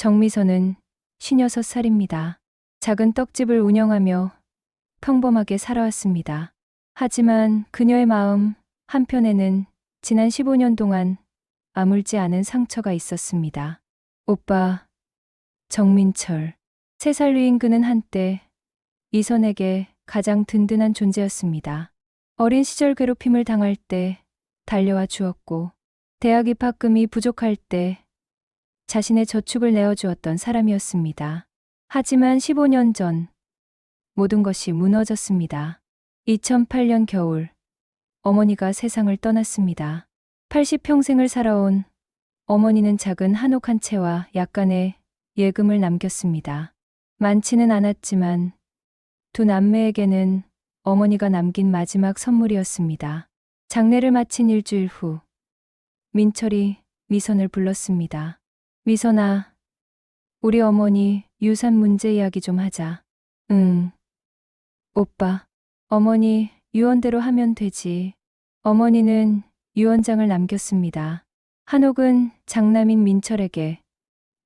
정미선은 56살입니다. 작은 떡집을 운영하며 평범하게 살아왔습니다. 하지만 그녀의 마음 한편에는 지난 15년 동안 아물지 않은 상처가 있었습니다. 오빠, 정민철. 3살 위인 그는 한때 미선에게 가장 든든한 존재였습니다. 어린 시절 괴롭힘을 당할 때 달려와 주었고, 대학 입학금이 부족할 때 자신의 저축을 내어주었던 사람이었습니다. 하지만 15년 전 모든 것이 무너졌습니다. 2008년 겨울 어머니가 세상을 떠났습니다. 80평생을 살아온 어머니는 작은 한옥 한 채와 약간의 예금을 남겼습니다. 많지는 않았지만 두 남매에게는 어머니가 남긴 마지막 선물이었습니다. 장례를 마친 일주일 후 민철이 미선을 불렀습니다. 미선아, 우리 어머니 유산 문제 이야기 좀 하자. 응. 오빠, 어머니 유언대로 하면 되지. 어머니는 유언장을 남겼습니다. 한옥은 장남인 민철에게,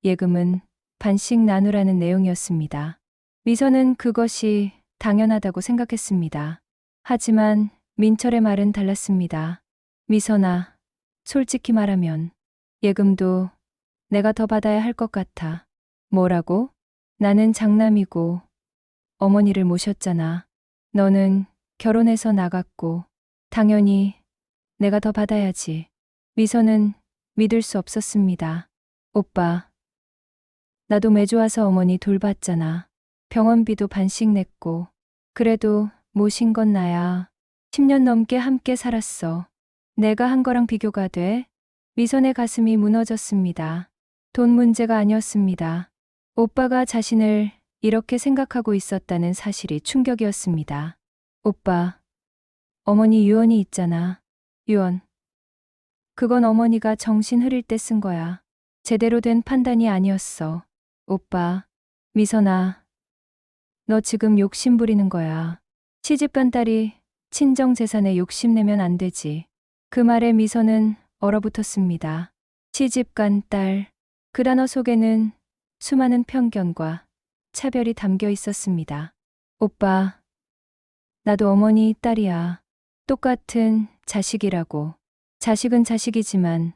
예금은 반씩 나누라는 내용이었습니다. 미선은 그것이 당연하다고 생각했습니다. 하지만 민철의 말은 달랐습니다. 미선아, 솔직히 말하면 예금도 내가 더 받아야 할 것 같아. 뭐라고? 나는 장남이고 어머니를 모셨잖아. 너는 결혼해서 나갔고 당연히 내가 더 받아야지. 미선은 믿을 수 없었습니다. 오빠, 나도 매주 와서 어머니 돌봤잖아. 병원비도 반씩 냈고. 그래도 모신 건 나야. 10년 넘게 함께 살았어. 내가 한 거랑 비교가 돼? 미선의 가슴이 무너졌습니다. 돈 문제가 아니었습니다. 오빠가 자신을 이렇게 생각하고 있었다는 사실이 충격이었습니다. 오빠, 어머니 유언이 있잖아. 유언. 그건 어머니가 정신 흐릴 때 쓴 거야. 제대로 된 판단이 아니었어. 오빠, 미선아, 너 지금 욕심 부리는 거야. 시집간 딸이 친정 재산에 욕심내면 안 되지. 그 말에 미선은 얼어붙었습니다. 시집간 딸. 그 단어 속에는 수많은 편견과 차별이 담겨 있었습니다. 오빠, 나도 어머니 딸이야. 똑같은 자식이라고. 자식은 자식이지만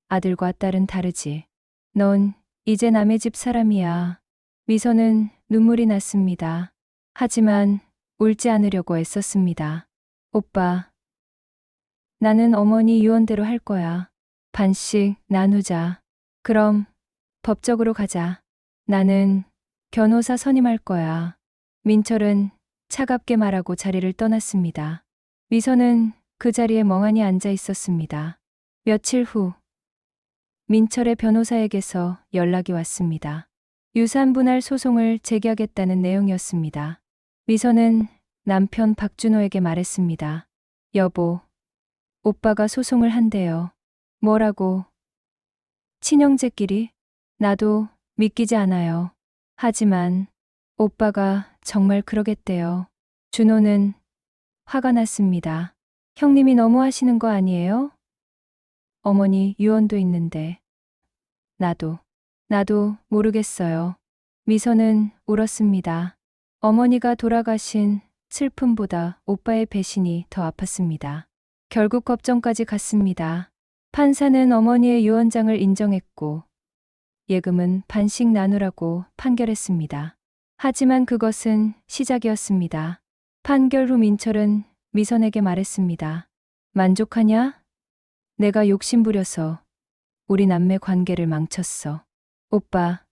아들과 딸은 다르지. 넌 이제 남의 집 사람이야. 미선은 눈물이 났습니다. 하지만 울지 않으려고 애썼습니다. 오빠, 나는 어머니 유언대로 할 거야. 반씩 나누자. 그럼 법적으로 가자. 나는 변호사 선임할 거야. 민철은 차갑게 말하고 자리를 떠났습니다. 미선은 그 자리에 멍하니 앉아 있었습니다. 며칠 후 민철의 변호사에게서 연락이 왔습니다. 유산분할 소송을 제기하겠다는 내용이었습니다. 미선은 남편 박준호에게 말했습니다. 여보, 오빠가 소송을 한대요. 뭐라고? 친형제끼리? 나도 믿기지 않아요. 하지만 오빠가 정말 그러겠대요. 준호는 화가 났습니다. 형님이 너무 하시는 거 아니에요? 어머니 유언도 있는데. 나도 모르겠어요. 미선은 울었습니다. 어머니가 돌아가신 슬픔보다 오빠의 배신이 더 아팠습니다. 결국 법정까지 갔습니다. 판사는 어머니의 유언장을 인정했고 예금은 반씩 나누라고 판결했습니다. 하지만 그것은 시작이었습니다. 판결 후 민철은 미선에게 말했습니다. 만족하냐? 내가 욕심부려서 우리 남매 관계를 망쳤어. 오빠,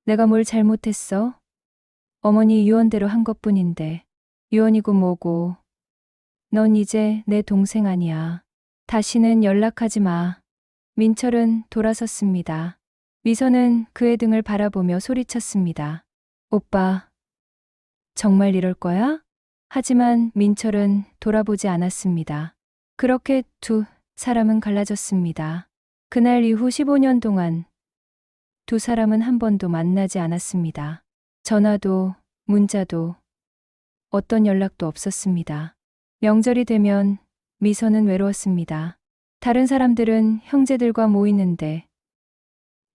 내가 뭘 잘못했어? 어머니 유언대로 한 것뿐인데. 유언이고 뭐고. 넌 이제 내 동생 아니야. 다시는 연락하지 마. 민철은 돌아섰습니다. 미선은 그의 등을 바라보며 소리쳤습니다. 오빠, 정말 이럴 거야? 하지만 민철은 돌아보지 않았습니다. 그렇게 두 사람은 갈라졌습니다. 그날 이후 15년 동안 두 사람은 한 번도 만나지 않았습니다. 전화도 문자도 어떤 연락도 없었습니다. 명절이 되면 미선은 외로웠습니다. 다른 사람들은 형제들과 모이는데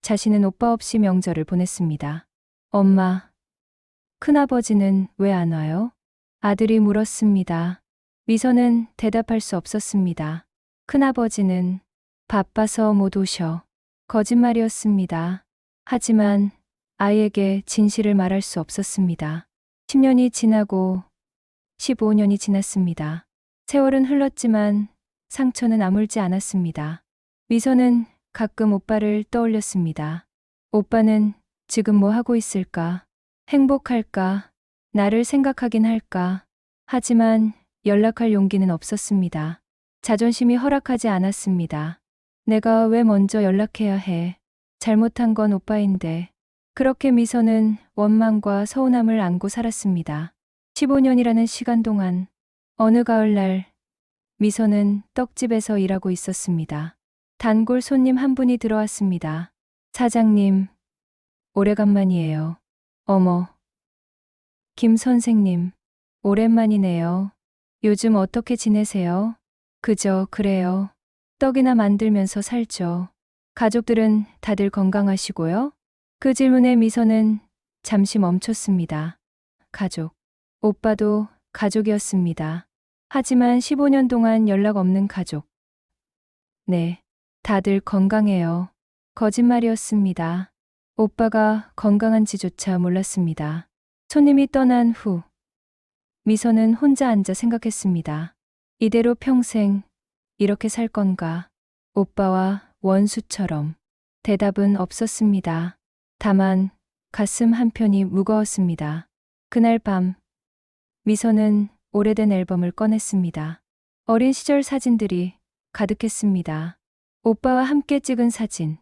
자신은 오빠 없이 명절을 보냈습니다. 엄마, 큰아버지는 왜 안 와요? 아들이 물었습니다. 미선은 대답할 수 없었습니다. 큰아버지는 바빠서 못 오셔. 거짓말이었습니다. 하지만 아이에게 진실을 말할 수 없었습니다. 10년이 지나고 15년이 지났습니다. 세월은 흘렀지만 상처는 아물지 않았습니다. 미선은 가끔 오빠를 떠올렸습니다. 오빠는 지금 뭐 하고 있을까? 행복할까? 나를 생각하긴 할까? 하지만 연락할 용기는 없었습니다. 자존심이 허락하지 않았습니다. 내가 왜 먼저 연락해야 해? 잘못한 건 오빠인데. 그렇게 미선은 원망과 서운함을 안고 살았습니다. 15년이라는 시간 동안 어느 가을날 미선은 떡집에서 일하고 있었습니다. 단골 손님 한 분이 들어왔습니다. 사장님, 오래간만이에요. 어머, 김 선생님, 오랜만이네요. 요즘 어떻게 지내세요? 그저 그래요. 떡이나 만들면서 살죠. 가족들은 다들 건강하시고요? 그 질문에 미선은 잠시 멈췄습니다. 가족. 오빠도 가족이었습니다. 하지만 15년 동안 연락 없는 가족. 네, 다들 건강해요. 거짓말이었습니다. 오빠가 건강한지조차 몰랐습니다. 손님이 떠난 후 미선은 혼자 앉아 생각했습니다. 이대로 평생 이렇게 살 건가? 오빠와 원수처럼. 대답은 없었습니다. 다만 가슴 한편이 무거웠습니다. 그날 밤 미선은 오래된 앨범을 꺼냈습니다. 어린 시절 사진들이 가득했습니다. 오빠와 함께 찍은 사진,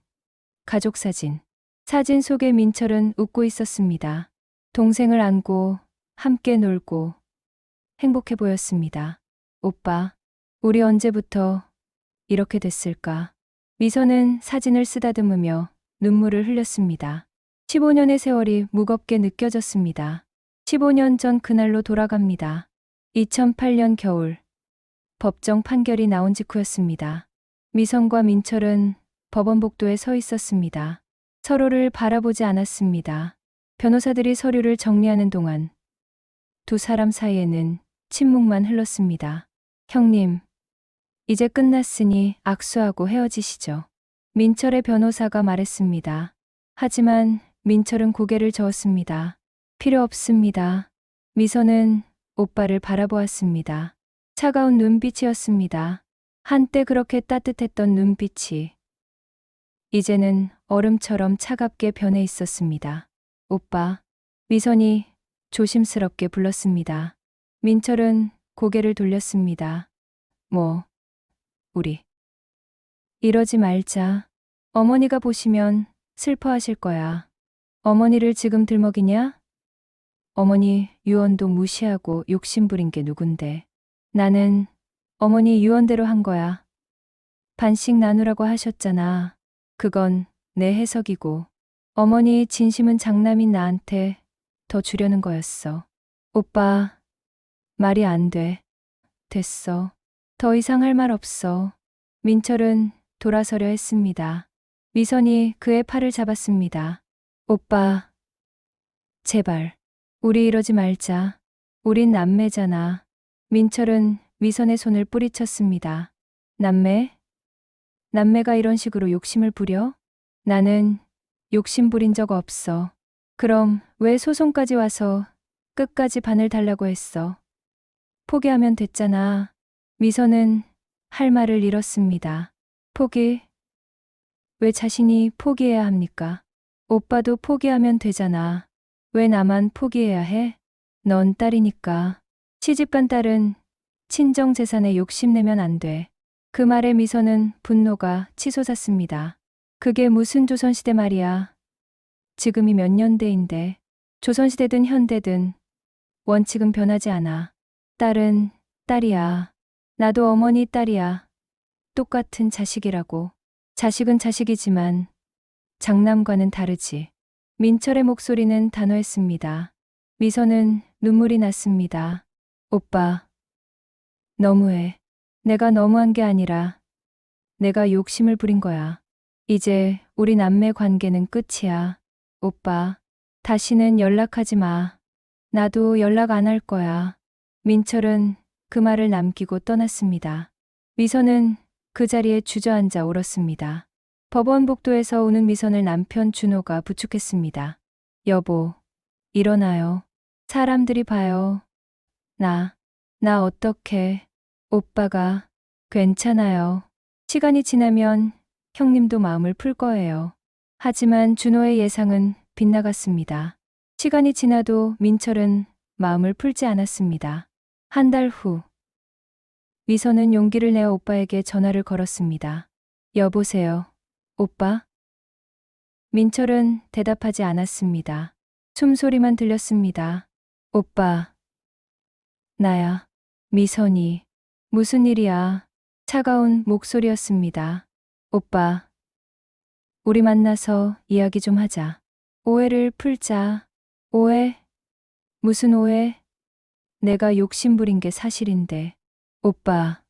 가족 사진. 사진 속에 민철은 웃고 있었습니다. 동생을 안고 함께 놀고 행복해 보였습니다. 오빠, 우리 언제부터 이렇게 됐을까? 미선은 사진을 쓰다듬으며 눈물을 흘렸습니다. 15년의 세월이 무겁게 느껴졌습니다. 15년 전 그날로 돌아갑니다. 2008년 겨울, 법정 판결이 나온 직후였습니다. 미선과 민철은 법원 복도에 서 있었습니다. 서로를 바라보지 않았습니다. 변호사들이 서류를 정리하는 동안 두 사람 사이에는 침묵만 흘렀습니다. 형님, 이제 끝났으니 악수하고 헤어지시죠. 민철의 변호사가 말했습니다. 하지만 민철은 고개를 저었습니다. 필요 없습니다. 미선은 오빠를 바라보았습니다. 차가운 눈빛이었습니다. 한때 그렇게 따뜻했던 눈빛이 이제는 얼음처럼 차갑게 변해 있었습니다. 오빠, 미선이 조심스럽게 불렀습니다. 민철은 고개를 돌렸습니다. 우리 이러지 말자. 어머니가 보시면 슬퍼하실 거야. 어머니를 지금 들먹이냐? 어머니 유언도 무시하고 욕심부린 게 누군데. 나는 어머니 유언대로 한 거야. 반씩 나누라고 하셨잖아. 그건 내 해석이고 어머니 진심은 장남인 나한테 더 주려는 거였어. 오빠, 말이 안 돼. 됐어. 더 이상 할 말 없어. 민철은 돌아서려 했습니다. 미선이 그의 팔을 잡았습니다. 오빠, 제발, 우리 이러지 말자. 우린 남매잖아. 민철은 미선의 손을 뿌리쳤습니다. 남매? 남매가 이런 식으로 욕심을 부려? 나는 욕심 부린 적 없어. 그럼 왜 소송까지 와서 끝까지 반을 달라고 했어? 포기하면 됐잖아. 미선은 할 말을 잃었습니다. 포기? 왜 자신이 포기해야 합니까? 오빠도 포기하면 되잖아. 왜 나만 포기해야 해? 넌 딸이니까. 시집간 딸은 친정 재산에 욕심내면 안 돼. 그 말에 미선은 분노가 치솟았습니다. 그게 무슨 조선시대 말이야. 지금이 몇 년대인데. 조선시대든 현대든 원칙은 변하지 않아. 딸은 딸이야. 나도 어머니 딸이야. 똑같은 자식이라고. 자식은 자식이지만 장남과는 다르지. 민철의 목소리는 단호했습니다. 미선은 눈물이 났습니다. 오빠, 너무해. 내가 너무한 게 아니라 내가 욕심을 부린 거야. 이제 우리 남매 관계는 끝이야. 오빠, 다시는 연락하지 마. 나도 연락 안 할 거야. 민철은 그 말을 남기고 떠났습니다. 미선은 그 자리에 주저앉아 울었습니다. 법원 복도에서 우는 미선을 남편 준호가 부축했습니다. 여보, 일어나요. 사람들이 봐요. 나 어떡해. 오빠가 괜찮아요. 시간이 지나면 형님도 마음을 풀 거예요. 하지만 준호의 예상은 빗나갔습니다. 시간이 지나도 민철은 마음을 풀지 않았습니다. 한 달 후, 미선은 용기를 내어 오빠에게 전화를 걸었습니다. 여보세요, 오빠? 민철은 대답하지 않았습니다. 숨소리만 들렸습니다. 오빠, 나야. 미선이. 무슨 일이야? 차가운 목소리였습니다. 오빠, 우리 만나서 이야기 좀 하자. 오해를 풀자. 오해? 무슨 오해? 내가 욕심부린 게 사실인데. 오빠,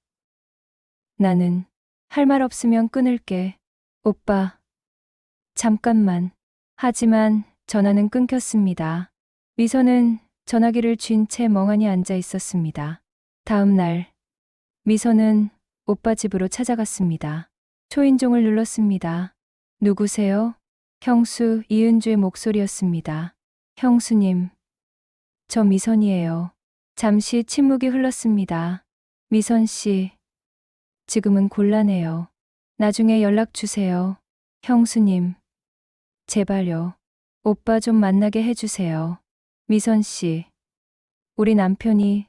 나는 할 말 없으면 끊을게. 오빠, 잠깐만. 하지만 전화는 끊겼습니다. 미선은 전화기를 쥔 채 멍하니 앉아 있었습니다. 다음 날, 미선은 오빠 집으로 찾아갔습니다. 초인종을 눌렀습니다. 누구세요? 형수 이은주의 목소리였습니다. 형수님, 저 미선이에요. 잠시 침묵이 흘렀습니다. 미선 씨, 지금은 곤란해요. 나중에 연락 주세요. 형수님, 제발요. 오빠 좀 만나게 해주세요. 미선 씨, 우리 남편이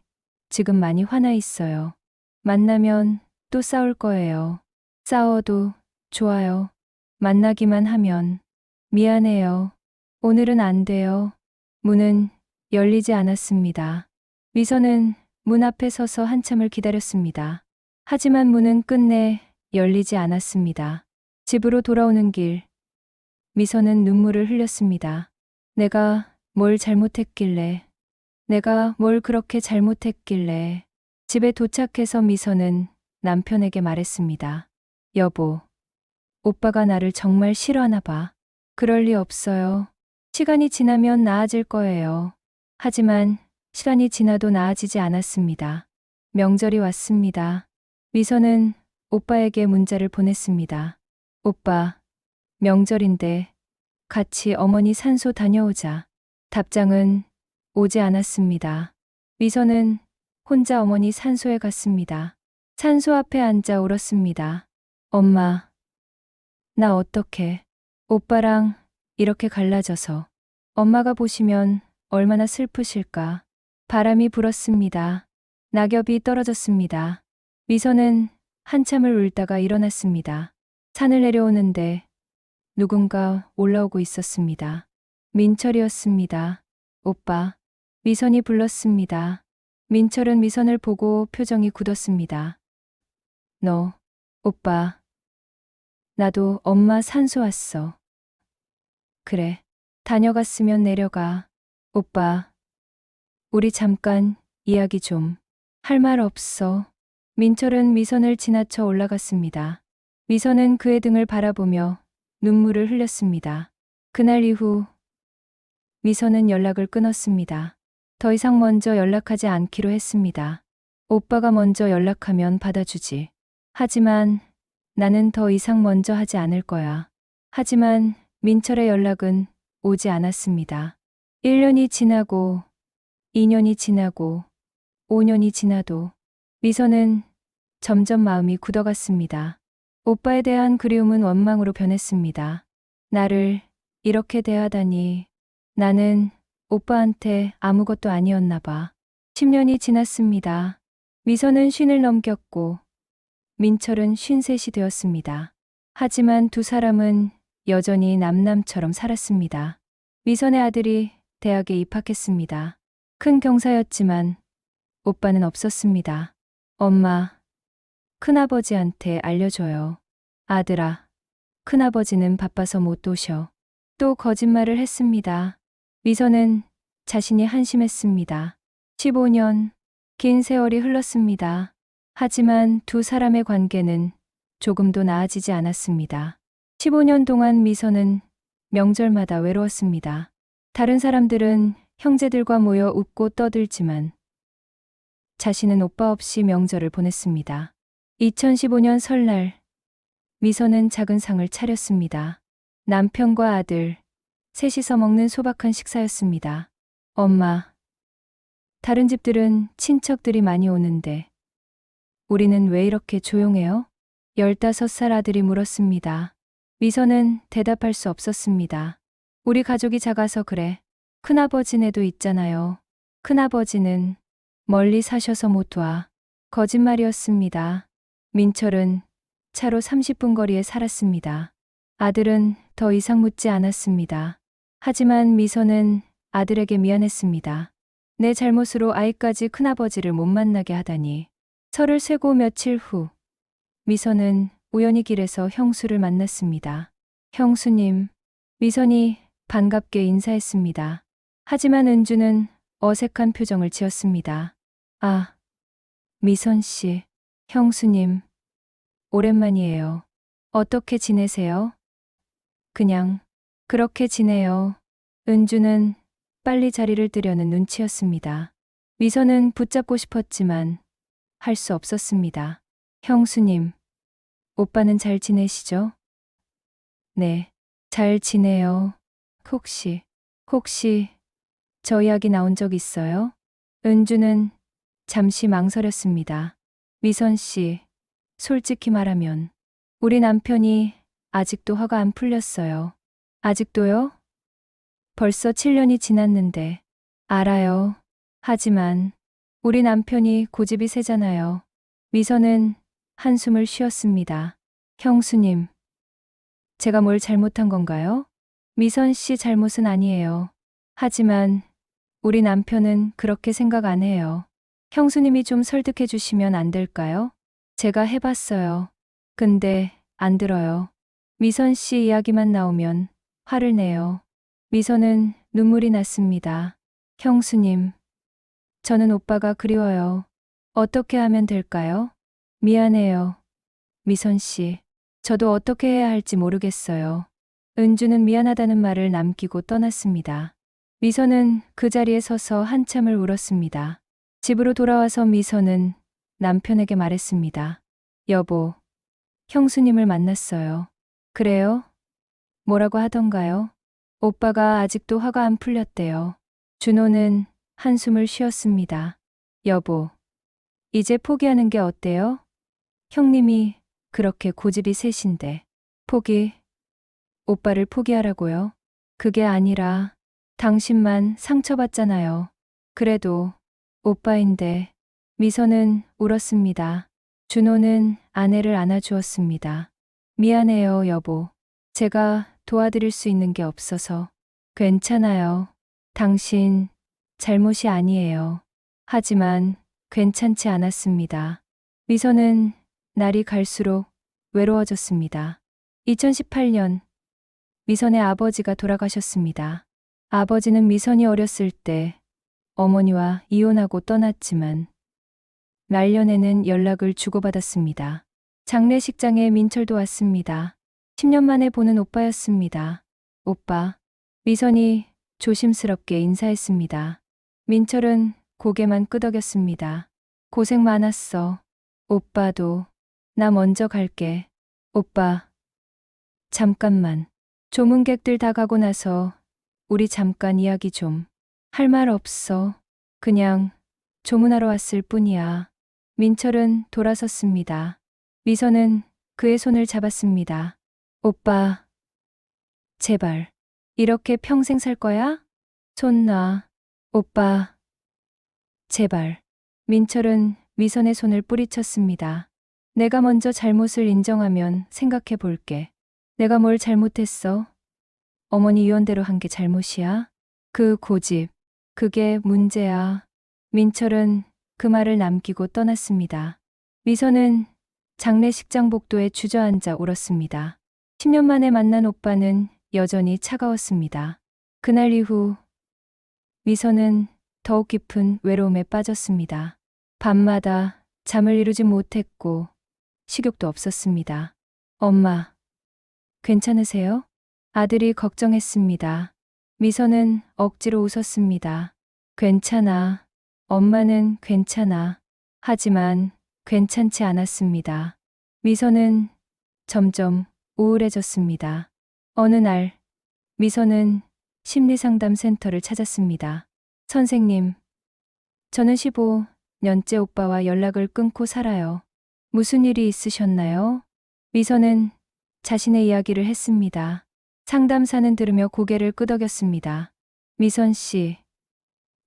지금 많이 화나 있어요. 만나면 또 싸울 거예요. 싸워도 좋아요. 만나기만 하면. 미안해요. 오늘은 안 돼요. 문은 열리지 않았습니다. 미선은 문 앞에 서서 한참을 기다렸습니다. 하지만 문은 끝내 열리지 않았습니다. 집으로 돌아오는 길, 미선은 눈물을 흘렸습니다. 내가 뭘 잘못했길래, 내가 뭘 그렇게 잘못했길래. 집에 도착해서 미선은 남편에게 말했습니다. 여보, 오빠가 나를 정말 싫어하나 봐. 그럴 리 없어요. 시간이 지나면 나아질 거예요. 하지만 시간이 지나도 나아지지 않았습니다. 명절이 왔습니다. 미선은 오빠에게 문자를 보냈습니다. 오빠, 명절인데 같이 어머니 산소 다녀오자. 답장은 오지 않았습니다. 미선은 혼자 어머니 산소에 갔습니다. 산소 앞에 앉아 울었습니다. 엄마, 나 어떡해. 오빠랑 이렇게 갈라져서. 엄마가 보시면 얼마나 슬프실까. 바람이 불었습니다. 낙엽이 떨어졌습니다. 미선은 한참을 울다가 일어났습니다. 산을 내려오는데 누군가 올라오고 있었습니다. 민철이었습니다. 오빠, 미선이 불렀습니다. 민철은 미선을 보고 표정이 굳었습니다. 너, 오빠, 나도 엄마 산소 왔어. 그래, 다녀갔으면 내려가. 오빠, 우리 잠깐 이야기 좀. 할 말 없어. 민철은 미선을 지나쳐 올라갔습니다. 미선은 그의 등을 바라보며 눈물을 흘렸습니다. 그날 이후 미선은 연락을 끊었습니다. 더 이상 먼저 연락하지 않기로 했습니다. 오빠가 먼저 연락하면 받아주지. 하지만 나는 더 이상 먼저 하지 않을 거야. 하지만 민철의 연락은 오지 않았습니다. 1년이 지나고 2년이 지나고 5년이 지나도 미선은 점점 마음이 굳어갔습니다. 오빠에 대한 그리움은 원망으로 변했습니다. 나를 이렇게 대하다니. 나는 오빠한테 아무것도 아니었나 봐. 10년이 지났습니다. 미선은 50을 넘겼고 민철은 53이 되었습니다. 하지만 두 사람은 여전히 남남처럼 살았습니다. 미선의 아들이 대학에 입학했습니다. 큰 경사였지만 오빠는 없었습니다. 엄마, 큰아버지한테 알려줘요. 아들아, 큰아버지는 바빠서 못 오셔. 또 거짓말을 했습니다. 미선은 자신이 한심했습니다. 15년, 긴 세월이 흘렀습니다. 하지만 두 사람의 관계는 조금도 나아지지 않았습니다. 15년 동안 미선은 명절마다 외로웠습니다. 다른 사람들은 형제들과 모여 웃고 떠들지만 자신은 오빠 없이 명절을 보냈습니다. 2015년 설날, 미선은 작은 상을 차렸습니다. 남편과 아들, 셋이서 먹는 소박한 식사였습니다. 엄마, 다른 집들은 친척들이 많이 오는데 우리는 왜 이렇게 조용해요? 15살 아들이 물었습니다. 미선은 대답할 수 없었습니다. 우리 가족이 작아서 그래. 큰아버지네도 있잖아요. 큰아버지는 멀리 사셔서 못 와. 거짓말이었습니다. 민철은 차로 30분 거리에 살았습니다. 아들은 더 이상 묻지 않았습니다. 하지만 미선은 아들에게 미안했습니다. 내 잘못으로 아이까지 큰아버지를 못 만나게 하다니. 설을 쇠고 며칠 후, 미선은 우연히 길에서 형수를 만났습니다. 형수님, 미선이 반갑게 인사했습니다. 하지만 은주는 어색한 표정을 지었습니다. 아, 미선 씨, 형수님, 오랜만이에요. 어떻게 지내세요? 그냥, 그렇게 지내요. 은주는 빨리 자리를 뜨려는 눈치였습니다. 미선은 붙잡고 싶었지만 할 수 없었습니다. 형수님, 오빠는 잘 지내시죠? 네, 잘 지내요. 혹시 저 이야기 나온 적 있어요? 은주는 잠시 망설였습니다. 미선 씨, 솔직히 말하면 우리 남편이 아직도 화가 안 풀렸어요. 아직도요? 벌써 7년이 지났는데. 알아요. 하지만 우리 남편이 고집이 세잖아요. 미선은 한숨을 쉬었습니다. 형수님, 제가 뭘 잘못한 건가요? 미선 씨 잘못은 아니에요. 하지만 우리 남편은 그렇게 생각 안 해요. 형수님이 좀 설득해 주시면 안 될까요? 제가 해봤어요. 근데 안 들어요. 미선 씨 이야기만 나오면 화를 내요. 미선은 눈물이 났습니다. 형수님, 저는 오빠가 그리워요. 어떻게 하면 될까요? 미안해요. 미선 씨, 저도 어떻게 해야 할지 모르겠어요. 은주는 미안하다는 말을 남기고 떠났습니다. 미선은 그 자리에 서서 한참을 울었습니다. 집으로 돌아와서 미선은 남편에게 말했습니다. 여보, 형수님을 만났어요. 그래요? 뭐라고 하던가요? 오빠가 아직도 화가 안 풀렸대요. 준호는 한숨을 쉬었습니다. 여보, 이제 포기하는 게 어때요? 형님이 그렇게 고집이 세신데. 오빠를 포기하라고요? 그게 아니라 당신만 상처받잖아요. 그래도 오빠인데. 미선은 울었습니다. 준호는 아내를 안아주었습니다. 미안해요, 여보. 제가 도와드릴 수 있는 게 없어서. 괜찮아요. 당신 잘못이 아니에요. 하지만 괜찮지 않았습니다. 미선은 날이 갈수록 외로워졌습니다. 2018년 미선의 아버지가 돌아가셨습니다. 아버지는 미선이 어렸을 때 어머니와 이혼하고 떠났지만 말년에는 연락을 주고받았습니다. 장례식장에 민철도 왔습니다. 10년 만에 보는 오빠였습니다. 오빠. 미선이 조심스럽게 인사했습니다. 민철은 고개만 끄덕였습니다. 고생 많았어. 오빠도. 나 먼저 갈게. 오빠. 잠깐만. 조문객들 다 가고 나서 우리 잠깐 이야기 좀. 할 말 없어. 그냥 조문하러 왔을 뿐이야. 민철은 돌아섰습니다. 미선은 그의 손을 잡았습니다. 오빠, 제발. 이렇게 평생 살 거야? 손 놔. 오빠, 제발. 민철은 미선의 손을 뿌리쳤습니다. 내가 먼저 잘못을 인정하면 생각해 볼게. 내가 뭘 잘못했어? 어머니 유언대로 한 게 잘못이야? 그 고집, 그게 문제야. 민철은 그 말을 남기고 떠났습니다. 미선은 장례식장 복도에 주저앉아 울었습니다. 10년 만에 만난 오빠는 여전히 차가웠습니다. 그날 이후 미선은 더욱 깊은 외로움에 빠졌습니다. 밤마다 잠을 이루지 못했고 식욕도 없었습니다. 엄마, 괜찮으세요? 아들이 걱정했습니다. 미선은 억지로 웃었습니다. 괜찮아. 엄마는 괜찮아. 하지만 괜찮지 않았습니다. 미선은 점점 우울해졌습니다. 어느 날 미선은 심리상담센터를 찾았습니다. 선생님, 저는 15년째 오빠와 연락을 끊고 살아요. 무슨 일이 있으셨나요? 미선은 자신의 이야기를 했습니다. 상담사는 들으며 고개를 끄덕였습니다. 미선 씨,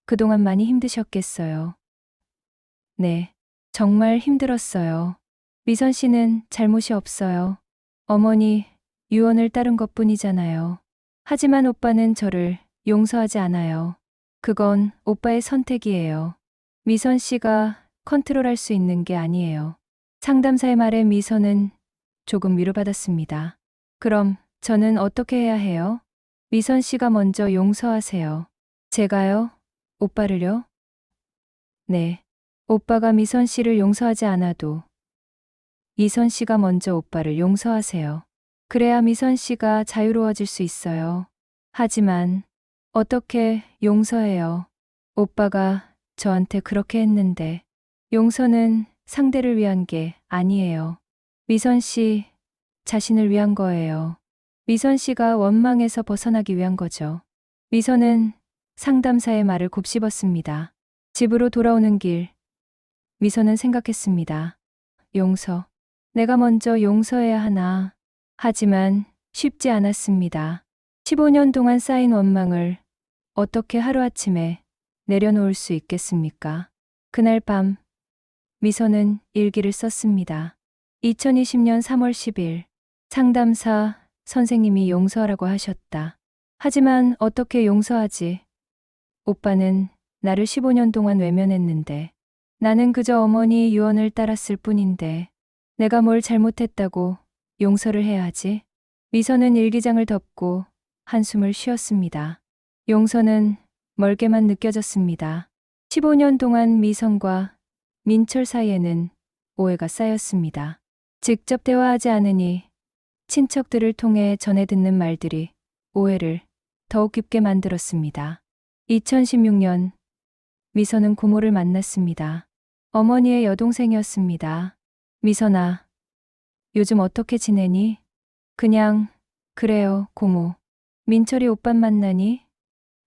그동안 많이 힘드셨겠어요. 네, 정말 힘들었어요. 미선 씨는 잘못이 없어요. 어머니 유언을 따른 것뿐이잖아요. 하지만 오빠는 저를 용서하지 않아요. 그건 오빠의 선택이에요. 미선 씨가 컨트롤할 수 있는 게 아니에요. 상담사의 말에 미선은 조금 위로받았습니다. 그럼 저는 어떻게 해야 해요? 미선 씨가 먼저 용서하세요. 제가요? 오빠를요? 네. 오빠가 미선 씨를 용서하지 않아도 미선 씨가 먼저 오빠를 용서하세요. 그래야 미선 씨가 자유로워질 수 있어요. 하지만 어떻게 용서해요? 오빠가 저한테 그렇게 했는데 용서는 상대를 위한 게 아니에요. 미선 씨 자신을 위한 거예요. 미선 씨가 원망에서 벗어나기 위한 거죠. 미선은 상담사의 말을 곱씹었습니다. 집으로 돌아오는 길, 미선은 생각했습니다. 용서. 내가 먼저 용서해야 하나. 하지만 쉽지 않았습니다. 15년 동안 쌓인 원망을 어떻게 하루아침에 내려놓을 수 있겠습니까? 그날 밤, 미선은 일기를 썼습니다. 2020년 3월 10일, 상담사 선생님이 용서하라고 하셨다. 하지만 어떻게 용서하지? 오빠는 나를 15년 동안 외면했는데 나는 그저 어머니 유언을 따랐을 뿐인데 내가 뭘 잘못했다고 용서를 해야 하지? 미선은 일기장을 덮고 한숨을 쉬었습니다. 용서는 멀게만 느껴졌습니다. 15년 동안 미선과 민철 사이에는 오해가 쌓였습니다. 직접 대화하지 않으니 친척들을 통해 전해 듣는 말들이 오해를 더욱 깊게 만들었습니다. 2016년 미선은 고모를 만났습니다. 어머니의 여동생이었습니다. 미선아, 요즘 어떻게 지내니? 그냥 그래요, 고모. 민철이 오빠 만나니?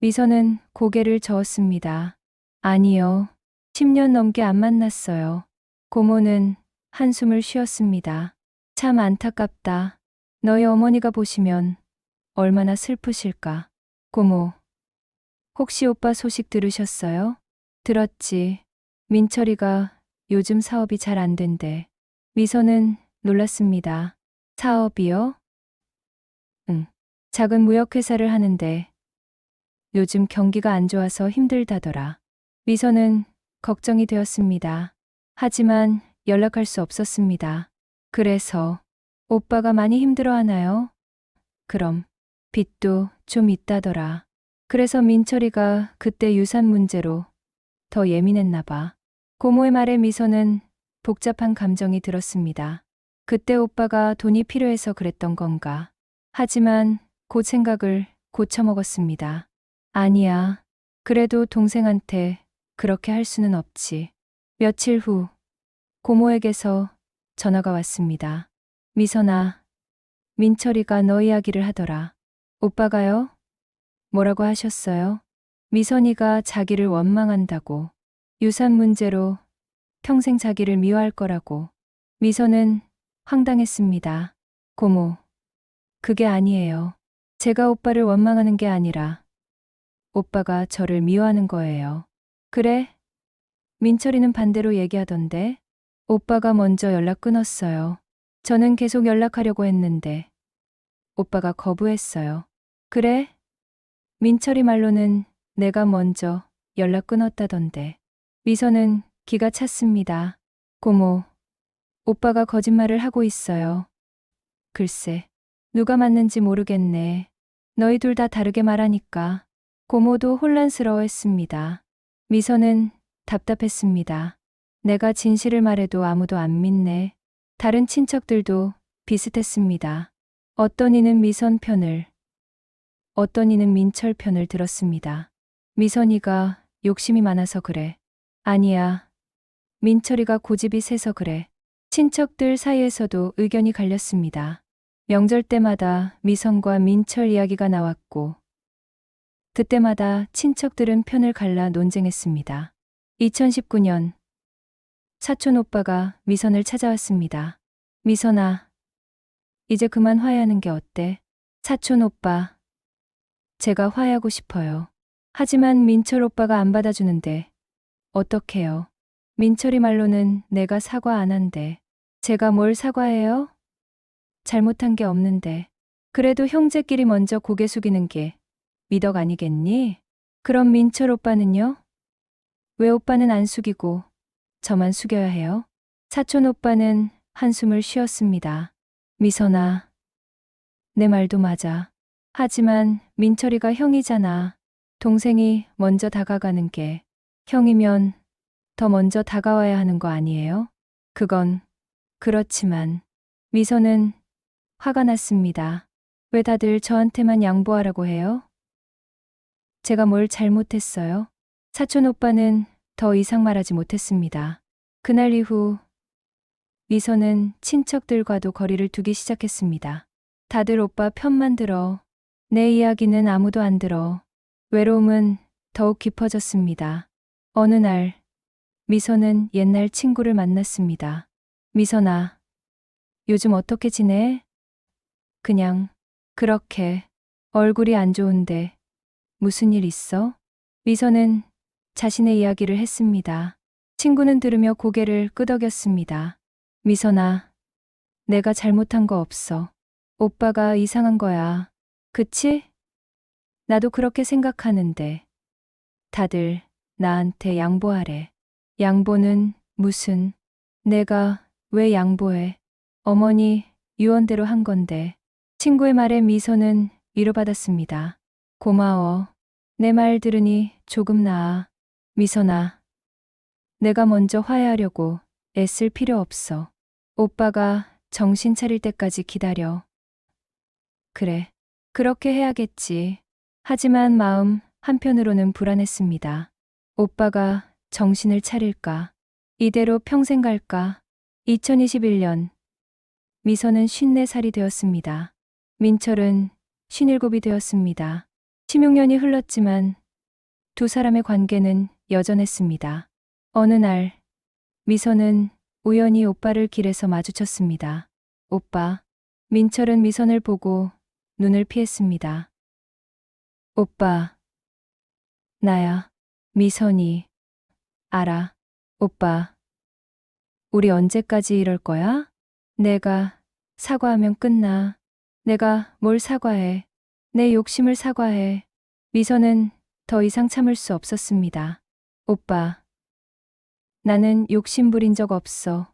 미선은 고개를 저었습니다. 아니요. 10년 넘게 안 만났어요. 고모는 한숨을 쉬었습니다. 참 안타깝다. 너희 어머니가 보시면 얼마나 슬프실까. 고모, 혹시 오빠 소식 들으셨어요? 들었지. 민철이가 요즘 사업이 잘 안 된대. 미선은 놀랐습니다. 사업이요? 응. 작은 무역회사를 하는데 요즘 경기가 안 좋아서 힘들다더라. 미선은 걱정이 되었습니다. 하지만 연락할 수 없었습니다. 그래서 오빠가 많이 힘들어하나요? 그럼 빚도 좀 있다더라. 그래서 민철이가 그때 유산 문제로 더 예민했나 봐. 고모의 말에 미선은 복잡한 감정이 들었습니다. 그때 오빠가 돈이 필요해서 그랬던 건가. 하지만 그 생각을 고쳐먹었습니다. 아니야. 그래도 동생한테 그렇게 할 수는 없지. 며칠 후 고모에게서 전화가 왔습니다. 미선아, 민철이가 너 이야기를 하더라. 오빠가요? 뭐라고 하셨어요? 미선이가 자기를 원망한다고. 유산 문제로 평생 자기를 미워할 거라고. 미선은 황당했습니다. 고모, 그게 아니에요. 제가 오빠를 원망하는 게 아니라 오빠가 저를 미워하는 거예요. 그래? 민철이는 반대로 얘기하던데. 오빠가 먼저 연락 끊었어요. 저는 계속 연락하려고 했는데 오빠가 거부했어요. 그래? 민철이 말로는 내가 먼저 연락 끊었다던데. 미선은 기가 찼습니다. 고모, 오빠가 거짓말을 하고 있어요. 글쎄, 누가 맞는지 모르겠네. 너희 둘 다 다르게 말하니까. 고모도 혼란스러워했습니다. 미선은 답답했습니다. 내가 진실을 말해도 아무도 안 믿네. 다른 친척들도 비슷했습니다. 어떤 이는 미선 편을, 어떤 이는 민철 편을 들었습니다. 미선이가 욕심이 많아서 그래. 아니야. 민철이가 고집이 세서 그래. 친척들 사이에서도 의견이 갈렸습니다. 명절 때마다 미선과 민철 이야기가 나왔고, 그때마다 친척들은 편을 갈라 논쟁했습니다. 2019년, 사촌 오빠가 미선을 찾아왔습니다. 미선아, 이제 그만 화해하는 게 어때? 사촌 오빠, 제가 화해하고 싶어요. 하지만 민철 오빠가 안 받아주는데, 어떡해요? 민철이 말로는 내가 사과 안 한대. 제가 뭘 사과해요? 잘못한 게 없는데. 그래도 형제끼리 먼저 고개 숙이는 게 미덕 아니겠니? 그럼 민철 오빠는요? 왜 오빠는 안 숙이고 저만 숙여야 해요? 사촌 오빠는 한숨을 쉬었습니다. 미선아, 내 말도 맞아. 하지만 민철이가 형이잖아. 동생이 먼저 다가가는 게 형이면 더 먼저 다가와야 하는 거 아니에요? 그건 그렇지만 미선은 화가 났습니다. 왜 다들 저한테만 양보하라고 해요? 제가 뭘 잘못했어요? 사촌 오빠는 더 이상 말하지 못했습니다. 그날 이후 미선은 친척들과도 거리를 두기 시작했습니다. 다들 오빠 편만 들어. 내 이야기는 아무도 안 들어. 외로움은 더욱 깊어졌습니다. 어느 날 미선은 옛날 친구를 만났습니다. 미선아, 요즘 어떻게 지내? 그냥 그렇게. 얼굴이 안 좋은데 무슨 일 있어? 미선은 자신의 이야기를 했습니다. 친구는 들으며 고개를 끄덕였습니다. 미선아, 내가 잘못한 거 없어. 오빠가 이상한 거야. 그치? 나도 그렇게 생각하는데 다들 나한테 양보하래. 양보는 무슨? 내가 왜 양보해? 어머니 유언대로 한 건데. 친구의 말에 미선은 위로받았습니다. 고마워. 내 말 들으니 조금 나아. 미선아, 내가 먼저 화해하려고 애쓸 필요 없어. 오빠가 정신 차릴 때까지 기다려. 그래, 그렇게 해야겠지. 하지만 마음 한편으로는 불안했습니다. 오빠가 정신을 차릴까? 이대로 평생 갈까? 2021년, 미선은 54살이 되었습니다. 민철은 57이 되었습니다. 16년이 흘렀지만 두 사람의 관계는 여전했습니다. 어느 날, 미선은 우연히 오빠를 길에서 마주쳤습니다. 오빠, 민철은 미선을 보고 눈을 피했습니다. 오빠, 나야, 미선이. 알아. 오빠, 우리 언제까지 이럴 거야? 내가 사과하면 끝나. 내가 뭘 사과해. 내 욕심을 사과해. 미선은 더 이상 참을 수 없었습니다. 오빠, 나는 욕심 부린 적 없어.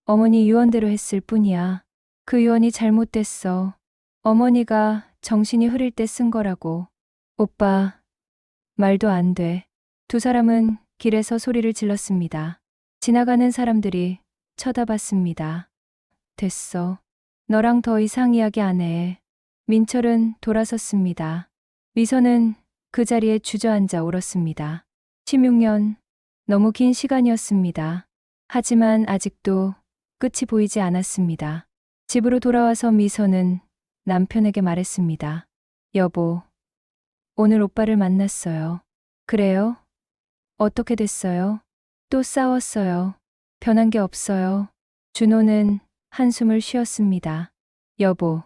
어머니 유언대로 했을 뿐이야. 그 유언이 잘못됐어. 어머니가 정신이 흐릴 때 쓴 거라고. 오빠, 말도 안 돼. 두 사람은 길에서 소리를 질렀습니다. 지나가는 사람들이 쳐다봤습니다. 됐어. 너랑 더 이상 이야기 안 해. 민철은 돌아섰습니다. 미선은 그 자리에 주저앉아 울었습니다. 16년, 너무 긴 시간이었습니다. 하지만 아직도 끝이 보이지 않았습니다. 집으로 돌아와서 미선은 남편에게 말했습니다. 여보, 오늘 오빠를 만났어요. 그래요? 어떻게 됐어요? 또 싸웠어요. 변한 게 없어요. 준호는 한숨을 쉬었습니다. 여보,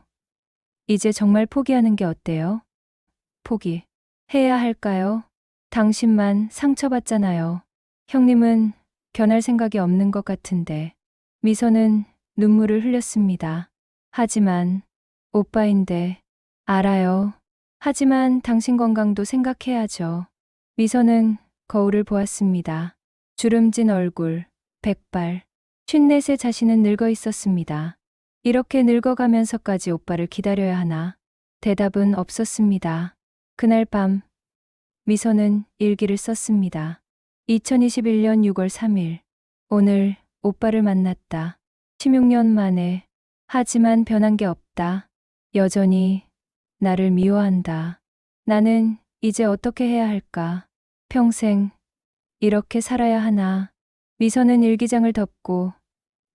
이제 정말 포기하는 게 어때요? 포기. 해야 할까요? 당신만 상처받잖아요. 형님은 변할 생각이 없는 것 같은데. 미선은 눈물을 흘렸습니다. 하지만 오빠인데. 알아요. 하지만 당신 건강도 생각해야죠. 미선은 거울을 보았습니다. 주름진 얼굴, 백발. 54세 자신은 늙어 있었습니다. 이렇게 늙어가면서까지 오빠를 기다려야 하나? 대답은 없었습니다. 그날 밤, 미선은 일기를 썼습니다. 2021년 6월 3일. 오늘 오빠를 만났다. 16년 만에. 하지만 변한 게 없다. 여전히 나를 미워한다. 나는 이제 어떻게 해야 할까? 평생 이렇게 살아야 하나? 미선은 일기장을 덮고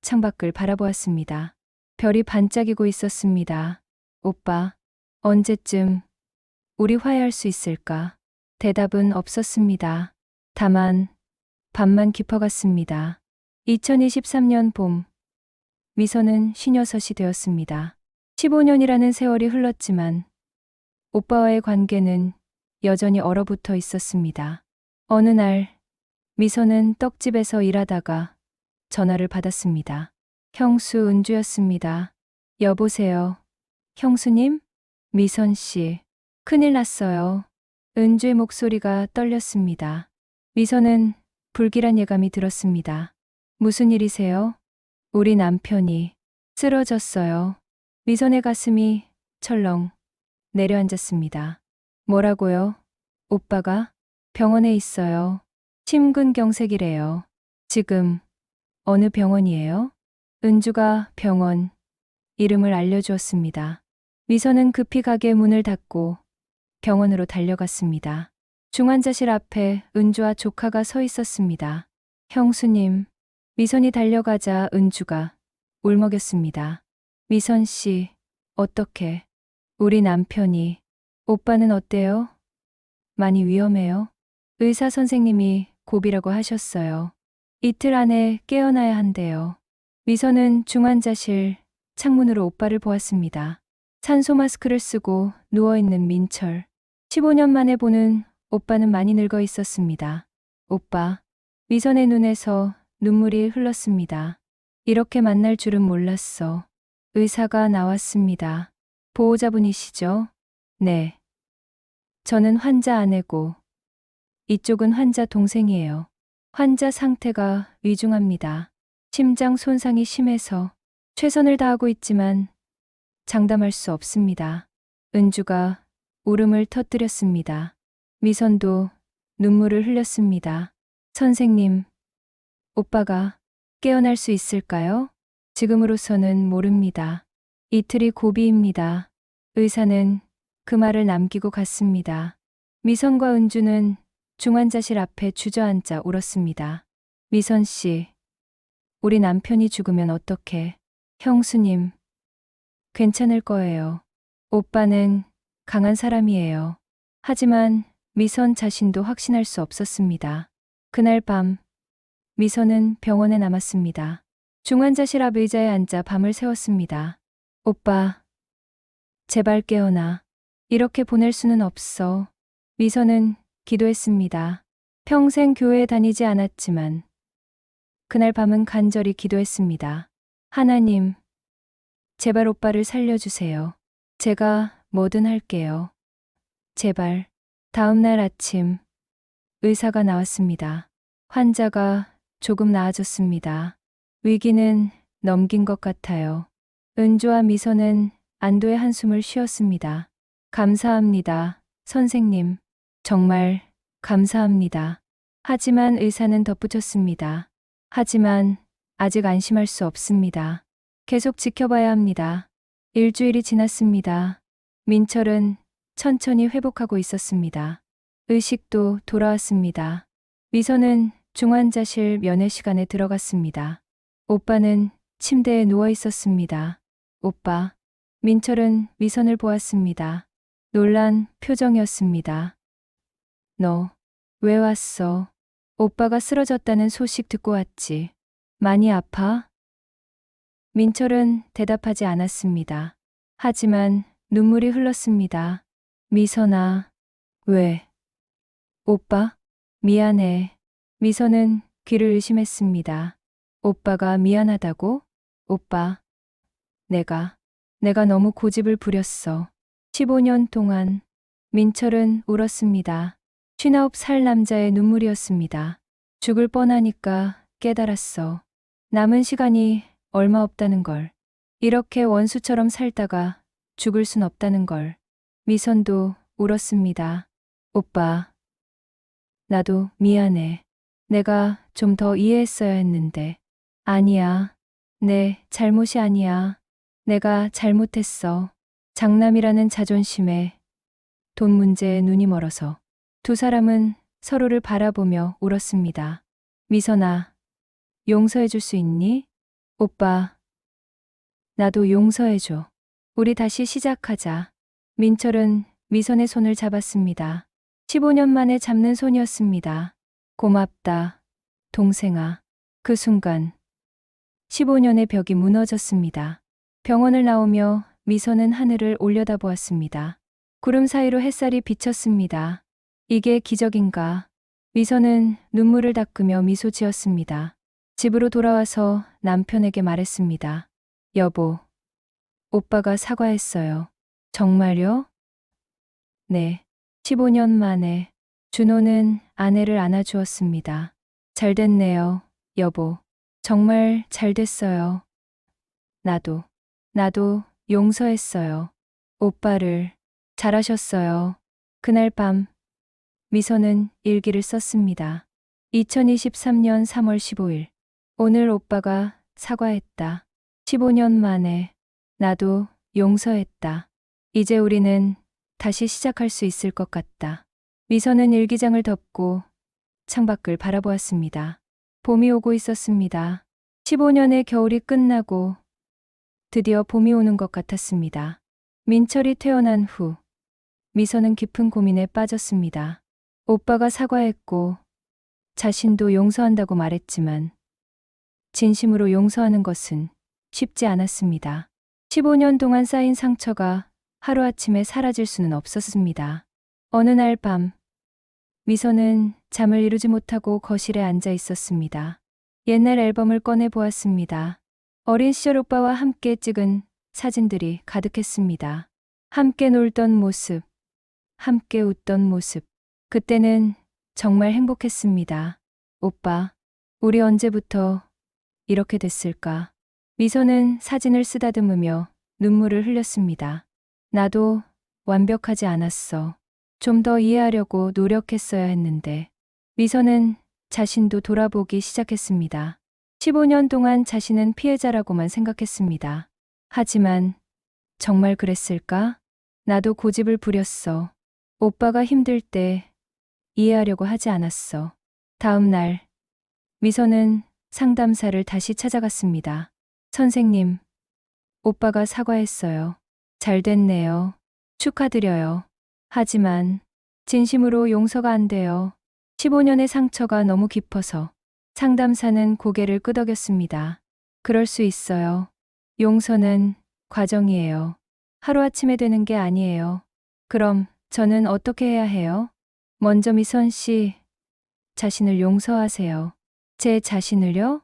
창밖을 바라보았습니다. 별이 반짝이고 있었습니다. 오빠, 언제쯤 우리 화해할 수 있을까? 대답은 없었습니다. 다만 밤만 깊어갔습니다. 2023년 봄, 미선은 56이 되었습니다. 15년이라는 세월이 흘렀지만 오빠와의 관계는 여전히 얼어붙어 있었습니다. 어느 날 미선은 떡집에서 일하다가 전화를 받았습니다. 형수 은주였습니다. 여보세요. 형수님? 미선 씨. 큰일 났어요. 은주의 목소리가 떨렸습니다. 미선은 불길한 예감이 들었습니다. 무슨 일이세요? 우리 남편이 쓰러졌어요. 미선의 가슴이 철렁 내려앉았습니다. 뭐라고요? 오빠가 병원에 있어요. 심근경색이래요. 지금 어느 병원이에요? 은주가 병원 이름을 알려주었습니다. 미선은 급히 가게 문을 닫고 병원으로 달려갔습니다. 중환자실 앞에 은주와 조카가 서 있었습니다. 형수님, 미선이 달려가자 은주가 울먹였습니다. 미선 씨, 어떻게? 우리 남편이, 오빠는 어때요? 많이 위험해요? 의사 선생님이 고비라고 하셨어요. 이틀 안에 깨어나야 한대요. 미선은 중환자실 창문으로 오빠를 보았습니다. 산소 마스크를 쓰고 누워있는 민철. 15년 만에 보는 오빠는 많이 늙어 있었습니다. 오빠. 미선의 눈에서 눈물이 흘렀습니다. 이렇게 만날 줄은 몰랐어. 의사가 나왔습니다. 보호자분이시죠? 네. 저는 환자 아내고 이쪽은 환자 동생이에요. 환자 상태가 위중합니다. 심장 손상이 심해서 최선을 다하고 있지만 장담할 수 없습니다. 은주가 울음을 터뜨렸습니다. 미선도 눈물을 흘렸습니다. 선생님, 오빠가 깨어날 수 있을까요? 지금으로서는 모릅니다. 이틀이 고비입니다. 의사는 그 말을 남기고 갔습니다. 미선과 은주는 중환자실 앞에 주저앉아 울었습니다. 미선 씨, 우리 남편이 죽으면 어떡해? 형수님, 괜찮을 거예요. 오빠는 강한 사람이에요. 하지만 미선 자신도 확신할 수 없었습니다. 그날 밤, 미선은 병원에 남았습니다. 중환자실 앞 의자에 앉아 밤을 새웠습니다. 오빠, 제발 깨어나. 이렇게 보낼 수는 없어. 미선은 기도했습니다. 평생 교회에 다니지 않았지만 그날 밤은 간절히 기도했습니다. 하나님, 제발 오빠를 살려주세요. 제가 뭐든 할게요. 제발. 다음 날 아침, 의사가 나왔습니다. 환자가 조금 나아졌습니다. 위기는 넘긴 것 같아요. 은주와 미선은 안도의 한숨을 쉬었습니다. 감사합니다, 선생님. 정말 감사합니다. 하지만 의사는 덧붙였습니다. 하지만 아직 안심할 수 없습니다. 계속 지켜봐야 합니다. 일주일이 지났습니다. 민철은 천천히 회복하고 있었습니다. 의식도 돌아왔습니다. 미선은 중환자실 면회 시간에 들어갔습니다. 오빠는 침대에 누워 있었습니다. 오빠. 민철은 미선을 보았습니다. 놀란 표정이었습니다. 너, 왜 왔어? 오빠가 쓰러졌다는 소식 듣고 왔지. 많이 아파? 민철은 대답하지 않았습니다. 하지만 눈물이 흘렀습니다. 미선아, 왜? 오빠? 미안해. 미선은 귀를 의심했습니다. 오빠가 미안하다고? 오빠, 내가 너무 고집을 부렸어. 15년 동안 민철은 울었습니다. 59살 남자의 눈물이었습니다. 죽을 뻔하니까 깨달았어. 남은 시간이 얼마 없다는 걸. 이렇게 원수처럼 살다가 죽을 순 없다는 걸. 미선도 울었습니다. 오빠, 나도 미안해. 내가 좀 더 이해했어야 했는데. 아니야. 내 잘못이 아니야. 내가 잘못했어. 장남이라는 자존심에 돈 문제에 눈이 멀어서 두 사람은 서로를 바라보며 울었습니다. 미선아, 용서해 줄 수 있니? 오빠, 나도 용서해 줘. 우리 다시 시작하자. 민철은 미선의 손을 잡았습니다. 15년 만에 잡는 손이었습니다. 고맙다, 동생아. 그 순간 15년의 벽이 무너졌습니다. 병원을 나오며 미선은 하늘을 올려다보았습니다. 구름 사이로 햇살이 비쳤습니다. 이게 기적인가? 미선은 눈물을 닦으며 미소 지었습니다. 집으로 돌아와서 남편에게 말했습니다. 여보, 오빠가 사과했어요. 정말요? 네. 15년 만에 준호는 아내를 안아주었습니다. 잘 됐네요, 여보. 정말 잘 됐어요. 나도 용서했어요. 오빠를. 잘하셨어요. 그날 밤 미선은 일기를 썼습니다. 2023년 3월 15일. 오늘 오빠가 사과했다. 15년 만에 나도 용서했다. 이제 우리는 다시 시작할 수 있을 것 같다. 미선은 일기장을 덮고 창밖을 바라보았습니다. 봄이 오고 있었습니다. 15년의 겨울이 끝나고 드디어 봄이 오는 것 같았습니다. 민철이 퇴원한 후 미선은 깊은 고민에 빠졌습니다. 오빠가 사과했고 자신도 용서한다고 말했지만 진심으로 용서하는 것은 쉽지 않았습니다. 15년 동안 쌓인 상처가 하루아침에 사라질 수는 없었습니다. 어느 날 밤 미선은 잠을 이루지 못하고 거실에 앉아 있었습니다. 옛날 앨범을 꺼내 보았습니다. 어린 시절 오빠와 함께 찍은 사진들이 가득했습니다. 함께 놀던 모습, 함께 웃던 모습. 그때는 정말 행복했습니다. 오빠, 우리 언제부터 이렇게 됐을까? 미선은 사진을 쓰다듬으며 눈물을 흘렸습니다. 나도 완벽하지 않았어. 좀 더 이해하려고 노력했어야 했는데. 미선은 자신도 돌아보기 시작했습니다. 15년 동안 자신은 피해자라고만 생각했습니다. 하지만 정말 그랬을까? 나도 고집을 부렸어. 오빠가 힘들 때 이해하려고 하지 않았어. 다음 날 미선은 상담사를 다시 찾아갔습니다. 선생님, 오빠가 사과했어요. 잘 됐네요. 축하드려요. 하지만 진심으로 용서가 안 돼요. 15년의 상처가 너무 깊어서. 상담사는 고개를 끄덕였습니다. 그럴 수 있어요. 용서는 과정이에요. 하루아침에 되는 게 아니에요. 그럼 저는 어떻게 해야 해요? 먼저 미선 씨, 자신을 용서하세요. 제 자신을요?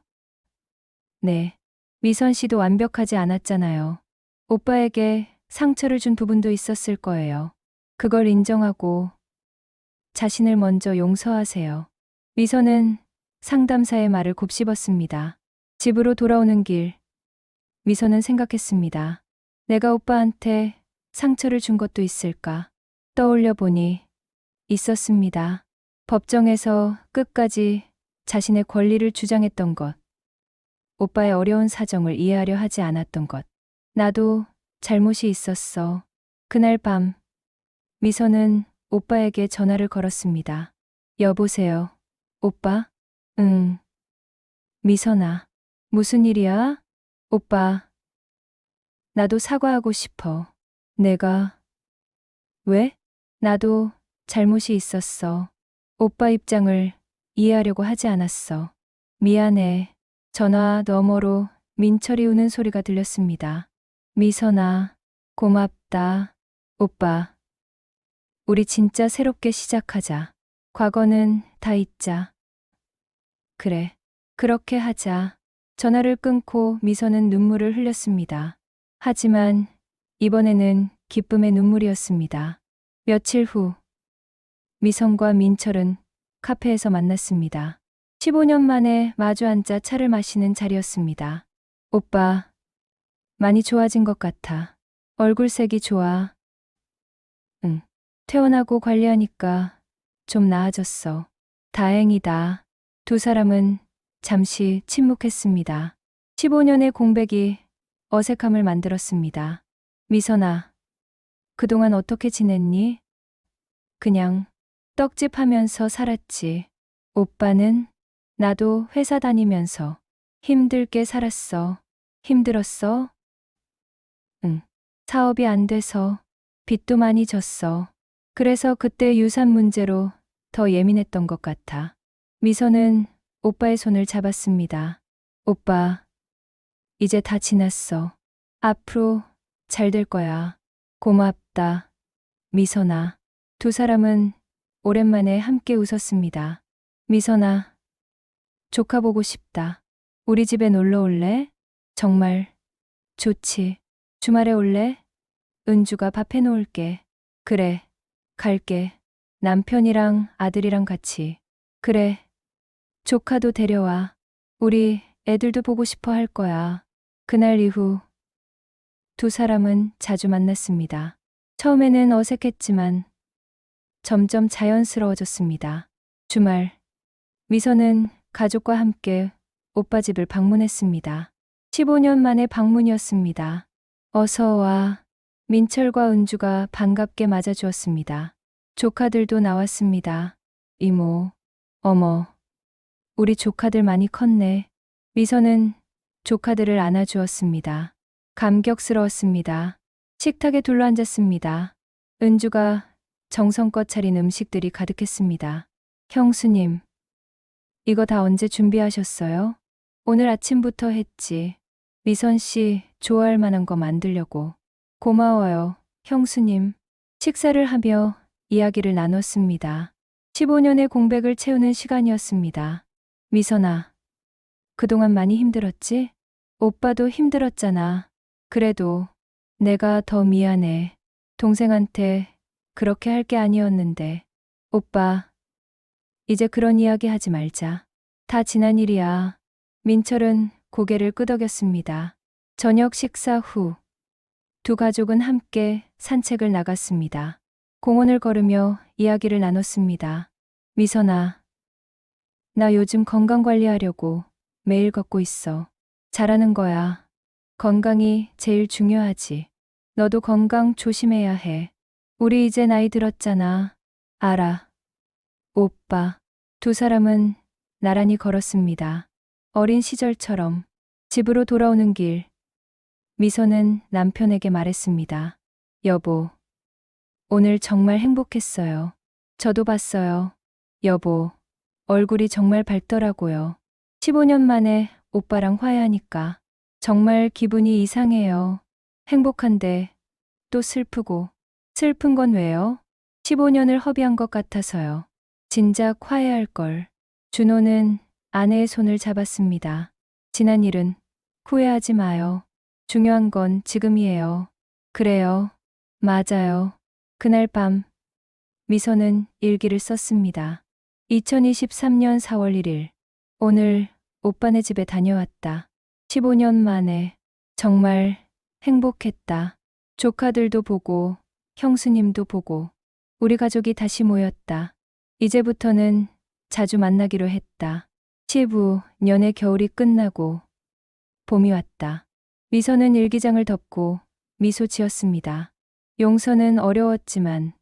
네. 미선 씨도 완벽하지 않았잖아요. 오빠에게 상처를 준 부분도 있었을 거예요. 그걸 인정하고 자신을 먼저 용서하세요. 미선은 상담사의 말을 곱씹었습니다. 집으로 돌아오는 길, 미선은 생각했습니다. 내가 오빠한테 상처를 준 것도 있을까? 떠올려 보니 있었습니다. 법정에서 끝까지 자신의 권리를 주장했던 것, 오빠의 어려운 사정을 이해하려 하지 않았던 것, 나도 잘못이 있었어. 그날 밤 미선은 오빠에게 전화를 걸었습니다. 여보세요, 오빠? 응. 미선아, 무슨 일이야? 오빠, 나도 사과하고 싶어. 내가, 왜? 나도 잘못이 있었어. 오빠 입장을 이해하려고 하지 않았어. 미안해. 전화 너머로 민철이 우는 소리가 들렸습니다. 미선아, 고맙다. 오빠, 우리 진짜 새롭게 시작하자. 과거는 다 잊자. 그래, 그렇게 하자. 전화를 끊고 미선은 눈물을 흘렸습니다. 하지만 이번에는 기쁨의 눈물이었습니다. 며칠 후 미선과 민철은 카페에서 만났습니다. 15년 만에 마주 앉아 차를 마시는 자리였습니다. 오빠, 많이 좋아진 것 같아. 얼굴색이 좋아. 응. 퇴원하고 관리하니까 좀 나아졌어. 다행이다. 두 사람은 잠시 침묵했습니다. 15년의 공백이 어색함을 만들었습니다. 미선아, 그동안 어떻게 지냈니? 그냥 떡집 하면서 살았지. 오빠는? 나도 회사 다니면서 힘들게 살았어. 힘들었어? 응. 사업이 안 돼서 빚도 많이 졌어. 그래서 그때 유산 문제로 더 예민했던 것 같아. 미선은 오빠의 손을 잡았습니다. 오빠, 이제 다 지났어. 앞으로 잘 될 거야. 고맙다. 미선아. 두 사람은 오랜만에 함께 웃었습니다. 미선아, 조카 보고 싶다. 우리 집에 놀러 올래? 정말 좋지. 주말에 올래? 은주가 밥 해놓을게. 그래, 갈게. 남편이랑 아들이랑 같이. 그래, 조카도 데려와. 우리 애들도 보고 싶어 할 거야. 그날 이후 두 사람은 자주 만났습니다. 처음에는 어색했지만 점점 자연스러워졌습니다. 주말, 미선은 가족과 함께 오빠 집을 방문했습니다. 15년 만의 방문이었습니다. 어서 와. 민철과 은주가 반갑게 맞아주었습니다. 조카들도 나왔습니다. 이모, 어머, 우리 조카들 많이 컸네. 미선은 조카들을 안아주었습니다. 감격스러웠습니다. 식탁에 둘러앉았습니다. 은주가 정성껏 차린 음식들이 가득했습니다. 형수님, 이거 다 언제 준비하셨어요? 오늘 아침부터 했지. 미선 씨 좋아할 만한 거 만들려고. 고마워요, 형수님. 식사를 하며 이야기를 나눴습니다. 15년의 공백을 채우는 시간이었습니다. 미선아, 그동안 많이 힘들었지? 오빠도 힘들었잖아. 그래도 내가 더 미안해. 동생한테 그렇게 할 게 아니었는데. 오빠, 이제 그런 이야기 하지 말자. 다 지난 일이야. 민철은 고개를 끄덕였습니다. 저녁 식사 후 두 가족은 함께 산책을 나갔습니다. 공원을 걸으며 이야기를 나눴습니다. 미선아, 나 요즘 건강 관리하려고 매일 걷고 있어. 잘하는 거야. 건강이 제일 중요하지. 너도 건강 조심해야 해. 우리 이제 나이 들었잖아. 알아. 오빠. 두 사람은 나란히 걸었습니다. 어린 시절처럼. 집으로 돌아오는 길. 미선은 남편에게 말했습니다. 여보, 오늘 정말 행복했어요. 저도 봤어요. 여보, 얼굴이 정말 밝더라고요. 15년 만에 오빠랑 화해하니까 정말 기분이 이상해요. 행복한데 또 슬프고. 슬픈 건 왜요? 15년을 허비한 것 같아서요. 진작 화해할 걸. 준호는 아내의 손을 잡았습니다. 지난 일은 후회하지 마요. 중요한 건 지금이에요. 그래요. 맞아요. 그날 밤 미선은 일기를 썼습니다. 2023년 4월 1일. 오늘 오빠네 집에 다녀왔다. 15년 만에 정말 행복했다. 조카들도 보고 형수님도 보고 우리 가족이 다시 모였다. 이제부터는 자주 만나기로 했다. 15년의 겨울이 끝나고 봄이 왔다. 미선은 일기장을 덮고 미소 지었습니다. 용서는 어려웠지만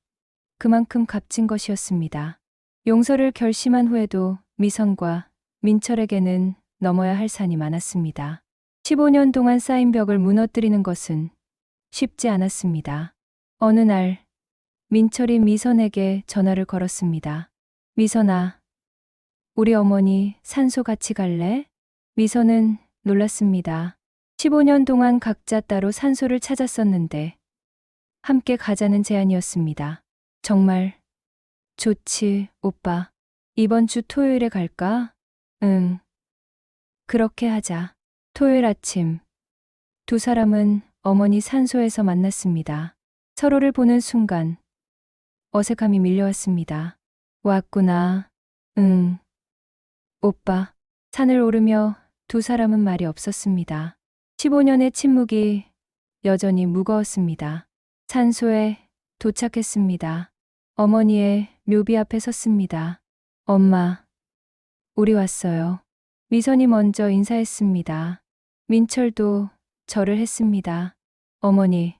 그만큼 값진 것이었습니다. 용서를 결심한 후에도 미선과 민철에게는 넘어야 할 산이 많았습니다. 15년 동안 쌓인 벽을 무너뜨리는 것은 쉽지 않았습니다. 어느 날 민철이 미선에게 전화를 걸었습니다. 미선아, 우리 어머니 산소 같이 갈래? 미선은 놀랐습니다. 15년 동안 각자 따로 산소를 찾았었는데 함께 가자는 제안이었습니다. 정말 좋지, 오빠. 이번 주 토요일에 갈까? 응. 그렇게 하자. 토요일 아침 두 사람은 어머니 산소에서 만났습니다. 서로를 보는 순간 어색함이 밀려왔습니다. 왔구나. 응. 오빠. 산을 오르며 두 사람은 말이 없었습니다. 15년의 침묵이 여전히 무거웠습니다. 산소에 도착했습니다. 어머니의 묘비 앞에 섰습니다. 엄마, 우리 왔어요. 미선이 먼저 인사했습니다. 민철도 절을 했습니다. 어머니,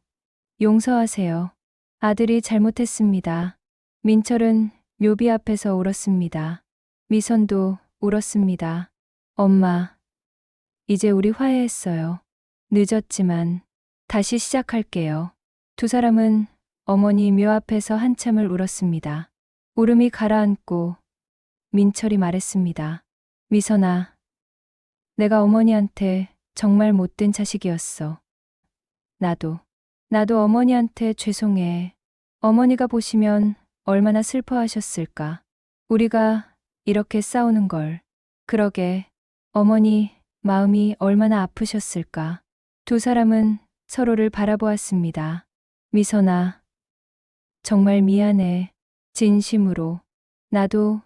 용서하세요. 아들이 잘못했습니다. 민철은 묘비 앞에서 울었습니다. 미선도 울었습니다. 엄마, 이제 우리 화해했어요. 늦었지만 다시 시작할게요. 두 사람은 어머니 묘 앞에서 한참을 울었습니다. 울음이 가라앉고 민철이 말했습니다. 미선아, 내가 어머니한테 정말 못된 자식이었어. 나도 어머니한테 죄송해. 어머니가 보시면 얼마나 슬퍼하셨을까. 우리가 이렇게 싸우는 걸. 그러게, 어머니 마음이 얼마나 아프셨을까. 두 사람은 서로를 바라보았습니다. 미선아, 정말 미안해. 진심으로. 나도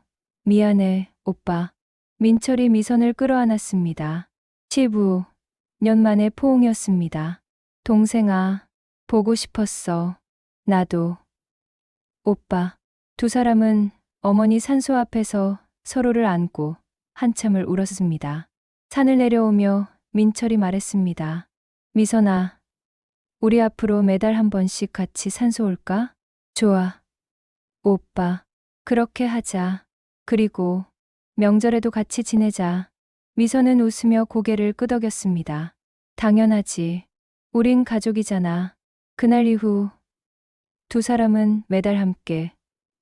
미안해, 오빠. 민철이 미선을 끌어안았습니다. 15년 만의 포옹이었습니다. 동생아, 보고 싶었어. 나도. 오빠. 두 사람은 어머니 산소 앞에서 서로를 안고 한참을 울었습니다. 산을 내려오며 민철이 말했습니다. 미선아, 우리 앞으로 매달 한 번씩 같이 산소 올까? 좋아. 오빠, 그렇게 하자. 그리고 명절에도 같이 지내자. 미선은 웃으며 고개를 끄덕였습니다. 당연하지. 우린 가족이잖아. 그날 이후 두 사람은 매달 함께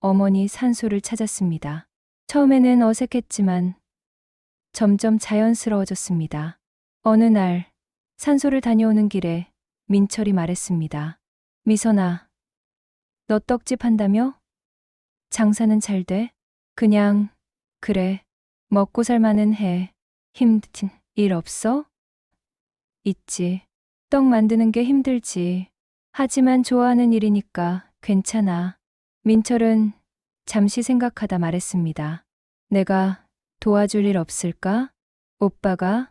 어머니 산소를 찾았습니다. 처음에는 어색했지만 점점 자연스러워졌습니다. 어느 날 산소를 다녀오는 길에 민철이 말했습니다. 미선아, 너 떡집 한다며? 장사는 잘 돼? 그냥 그래. 먹고 살만은 해. 힘든 일 없어? 있지. 떡 만드는 게 힘들지. 하지만 좋아하는 일이니까 괜찮아. 민철은 잠시 생각하다 말했습니다. 내가 도와줄 일 없을까? 오빠가?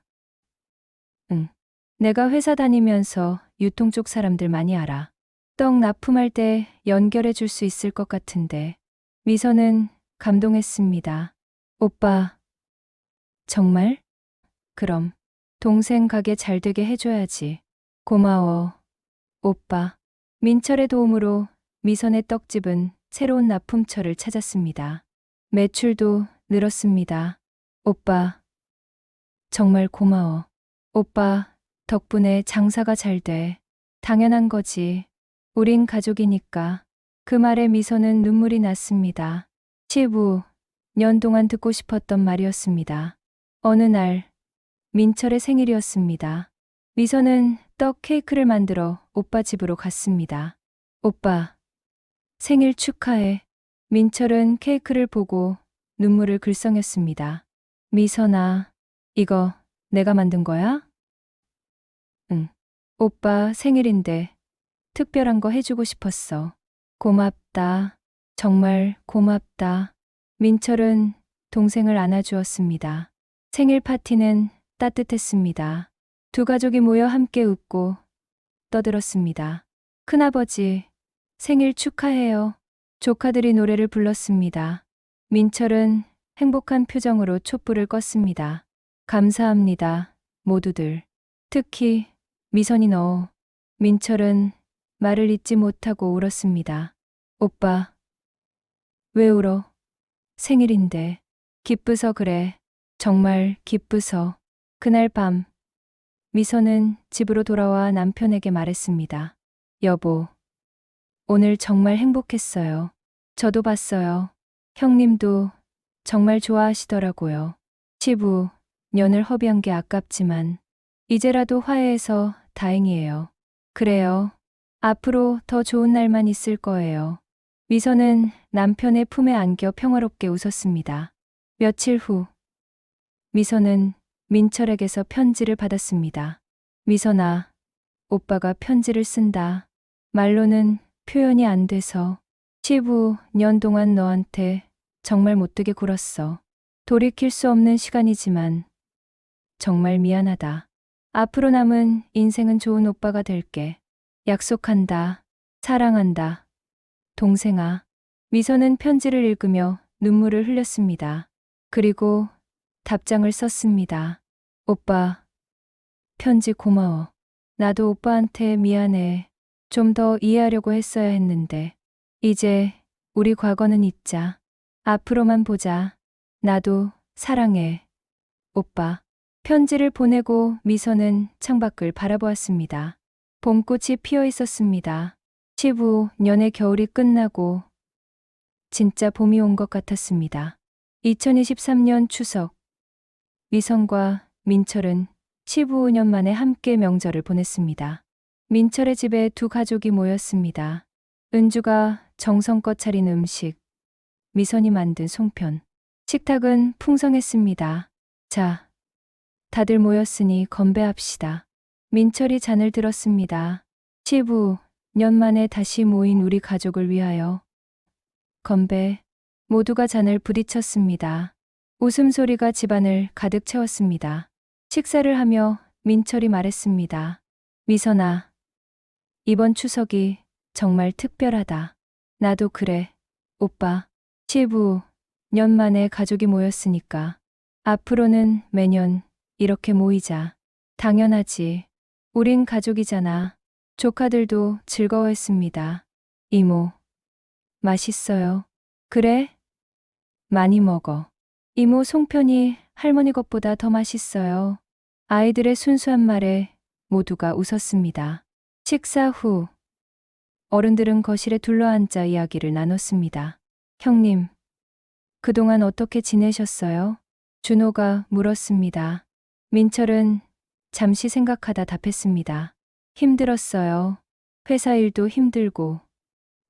응. 내가 회사 다니면서 유통 쪽 사람들 많이 알아. 떡 납품할 때 연결해 줄 수 있을 것 같은데. 미선은 감동했습니다. 오빠, 정말? 그럼 동생 가게 잘 되게 해줘야지. 고마워, 오빠. 민철의 도움으로 미선의 떡집은 새로운 납품처를 찾았습니다. 매출도 늘었습니다. 오빠, 정말 고마워. 오빠, 덕분에 장사가 잘 돼. 당연한 거지. 우린 가족이니까. 그 말에 미선은 눈물이 났습니다. 15년 동안 듣고 싶었던 말이었습니다. 어느 날, 민철의 생일이었습니다. 미선은 떡 케이크를 만들어 오빠 집으로 갔습니다. 오빠, 생일 축하해. 민철은 케이크를 보고 눈물을 글썽였습니다. 미선아, 이거 내가 만든 거야? 응. 오빠 생일인데 특별한 거 해주고 싶었어. 고맙다. 정말 고맙다. 민철은 동생을 안아주었습니다. 생일 파티는 따뜻했습니다. 두 가족이 모여 함께 웃고 떠들었습니다. 큰아버지, 생일 축하해요. 조카들이 노래를 불렀습니다. 민철은 행복한 표정으로 촛불을 껐습니다. 감사합니다, 모두들. 특히 미선이 너. 민철은 말을 잇지 못하고 울었습니다. 오빠, 왜 울어? 생일인데. 기쁘서 그래. 정말 기쁘서. 그날 밤, 미선은 집으로 돌아와 남편에게 말했습니다. 여보, 오늘 정말 행복했어요. 저도 봤어요. 형님도 정말 좋아하시더라고요. 15년을 허비한 게 아깝지만 이제라도 화해해서 다행이에요. 그래요. 앞으로 더 좋은 날만 있을 거예요. 미선은 남편의 품에 안겨 평화롭게 웃었습니다. 며칠 후, 미선은 민철에게서 편지를 받았습니다. 미선아, 오빠가 편지를 쓴다. 말로는 표현이 안 돼서 15년 동안 너한테 정말 못되게 굴었어. 돌이킬 수 없는 시간이지만 정말 미안하다. 앞으로 남은 인생은 좋은 오빠가 될게. 약속한다. 사랑한다. 동생아. 미선은 편지를 읽으며 눈물을 흘렸습니다. 그리고 답장을 썼습니다. 오빠, 편지 고마워. 나도 오빠한테 미안해. 좀 더 이해하려고 했어야 했는데. 이제 우리 과거는 잊자. 앞으로만 보자. 나도 사랑해. 오빠. 편지를 보내고 미선은 창밖을 바라보았습니다. 봄꽃이 피어 있었습니다. 15년의 겨울이 끝나고 진짜 봄이 온 것 같았습니다. 2023년 추석. 미선과 민철은 15년 만에 함께 명절을 보냈습니다. 민철의 집에 두 가족이 모였습니다. 은주가 정성껏 차린 음식, 미선이 만든 송편. 식탁은 풍성했습니다. 자, 다들 모였으니 건배합시다. 민철이 잔을 들었습니다. 15년 만에 다시 모인 우리 가족을 위하여. 건배. 모두가 잔을 부딪혔습니다. 웃음소리가 집안을 가득 채웠습니다. 식사를 하며 민철이 말했습니다. 미선아, 이번 추석이 정말 특별하다. 나도 그래. 오빠, 15년 만에 가족이 모였으니까 앞으로는 매년 이렇게 모이자. 당연하지. 우린 가족이잖아. 조카들도 즐거워했습니다. 이모, 맛있어요. 그래? 많이 먹어. 이모 송편이 할머니 것보다 더 맛있어요. 아이들의 순수한 말에 모두가 웃었습니다. 식사 후 어른들은 거실에 둘러앉아 이야기를 나눴습니다. 형님, 그동안 어떻게 지내셨어요? 준호가 물었습니다. 민철은 잠시 생각하다 답했습니다. 힘들었어요. 회사 일도 힘들고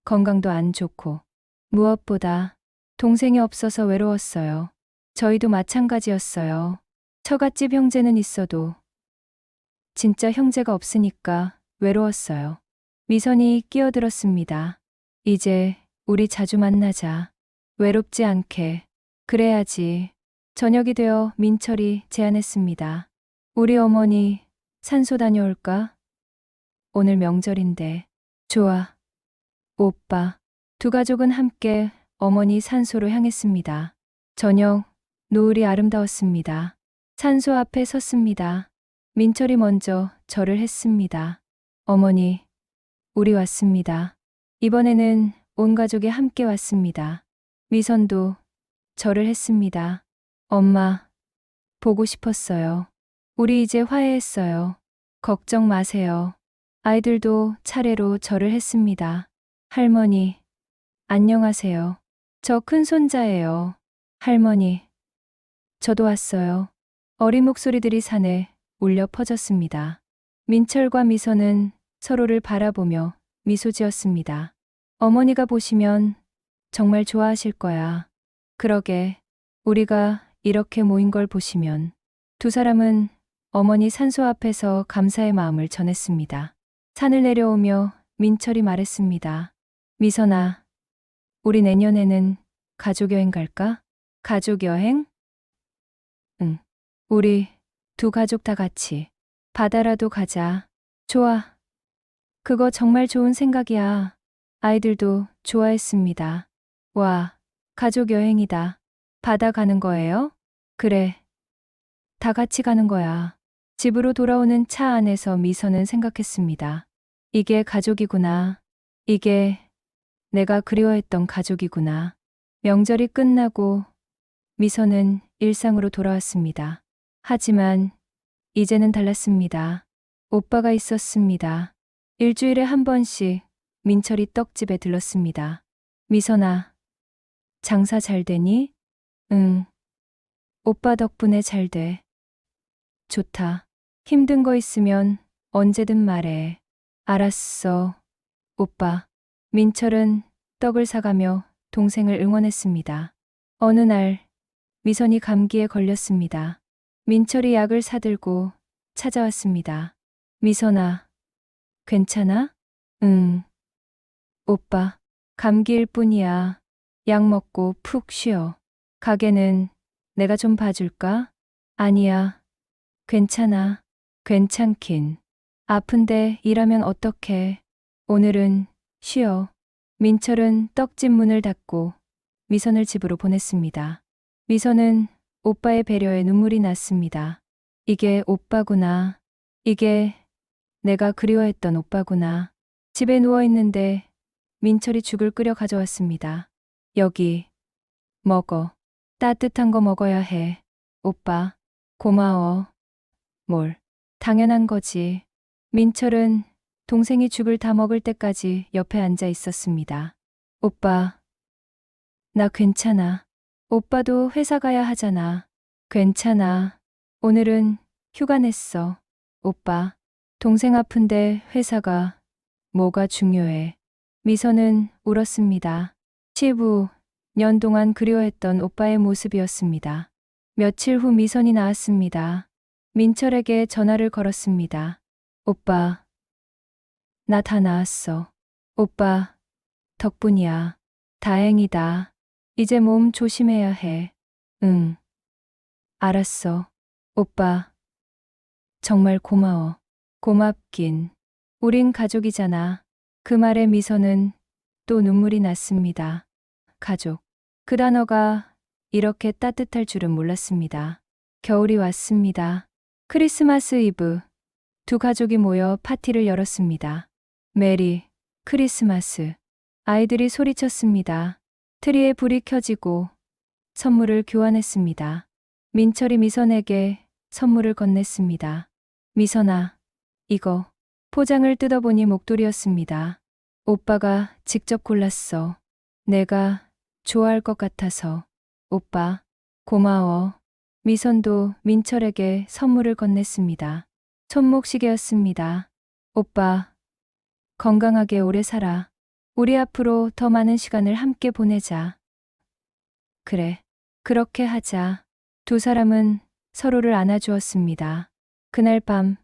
건강도 안 좋고 무엇보다 동생이 없어서 외로웠어요. 저희도 마찬가지였어요. 처갓집 형제는 있어도 진짜 형제가 없으니까 외로웠어요. 미선이 끼어들었습니다. 이제 우리 자주 만나자. 외롭지 않게. 그래야지. 저녁이 되어 민철이 제안했습니다. 우리 어머니 산소 다녀올까? 오늘 명절인데. 좋아. 오빠. 두 가족은 함께 어머니 산소로 향했습니다. 저녁, 노을이 아름다웠습니다. 산소 앞에 섰습니다. 민철이 먼저 절을 했습니다. 어머니, 우리 왔습니다. 이번에는 온 가족이 함께 왔습니다. 미선도 절을 했습니다. 엄마, 보고 싶었어요. 우리 이제 화해했어요. 걱정 마세요. 아이들도 차례로 절을 했습니다. 할머니, 안녕하세요. 저 큰손자예요. 할머니, 저도 왔어요. 어린 목소리들이 산에 울려 퍼졌습니다. 민철과 미선은 서로를 바라보며 미소 지었습니다. 어머니가 보시면 정말 좋아하실 거야. 그러게, 우리가 이렇게 모인 걸 보시면. 두 사람은 어머니 산소 앞에서 감사의 마음을 전했습니다. 산을 내려오며 민철이 말했습니다. 미선아, 우리 내년에는 가족여행 갈까? 가족여행? 응. 우리 두 가족 다 같이 바다라도 가자. 좋아. 그거 정말 좋은 생각이야. 아이들도 좋아했습니다. 와, 가족여행이다. 바다 가는 거예요? 그래. 다 같이 가는 거야. 집으로 돌아오는 차 안에서 미선은 생각했습니다. 이게 가족이구나. 이게 내가 그리워했던 가족이구나. 명절이 끝나고 미선은 일상으로 돌아왔습니다. 하지만 이제는 달랐습니다. 오빠가 있었습니다. 일주일에 한 번씩 민철이 떡집에 들렀습니다. 미선아, 장사 잘 되니? 응. 오빠 덕분에 잘 돼. 좋다. 힘든 거 있으면 언제든 말해. 알았어. 오빠. 민철은 떡을 사가며 동생을 응원했습니다. 어느 날 미선이 감기에 걸렸습니다. 민철이 약을 사들고 찾아왔습니다. 미선아, 괜찮아? 응. 오빠, 감기일 뿐이야. 약 먹고 푹 쉬어. 가게는 내가 좀 봐줄까? 아니야. 괜찮아. 괜찮긴. 아픈데 일하면 어떡해. 오늘은 쉬어. 민철은 떡집 문을 닫고 미선을 집으로 보냈습니다. 미선은 오빠의 배려에 눈물이 났습니다. 이게 오빠구나. 이게 내가 그리워했던 오빠구나. 집에 누워있는데 민철이 죽을 끓여 가져왔습니다. 여기, 먹어. 따뜻한 거 먹어야 해. 오빠, 고마워. 뭘, 당연한 거지. 민철은 동생이 죽을 다 먹을 때까지 옆에 앉아 있었습니다. 오빠, 나 괜찮아. 오빠도 회사 가야 하잖아. 괜찮아. 오늘은 휴가 냈어. 오빠, 동생 아픈데 회사가 뭐가 중요해. 미선은 울었습니다. 15년 동안 그리워했던 오빠의 모습이었습니다. 며칠 후 미선이 나왔습니다. 민철에게 전화를 걸었습니다. 오빠, 나 다 나았어. 오빠, 덕분이야. 다행이다. 이제 몸 조심해야 해. 응, 알았어. 오빠, 정말 고마워. 고맙긴. 우린 가족이잖아. 그 말에 미선은 또 눈물이 났습니다. 가족. 그 단어가 이렇게 따뜻할 줄은 몰랐습니다. 겨울이 왔습니다. 크리스마스 이브. 두 가족이 모여 파티를 열었습니다. 메리 크리스마스. 아이들이 소리쳤습니다. 트리에 불이 켜지고 선물을 교환했습니다. 민철이 미선에게 선물을 건넸습니다. 미선아, 이거. 포장을 뜯어보니 목도리였습니다. 오빠가 직접 골랐어. 내가 좋아할 것 같아서. 오빠, 고마워. 미선도 민철에게 선물을 건넸습니다. 손목시계였습니다. 오빠, 건강하게 오래 살아. 우리 앞으로 더 많은 시간을 함께 보내자. 그래, 그렇게 하자. 두 사람은 서로를 안아주었습니다. 그날 밤,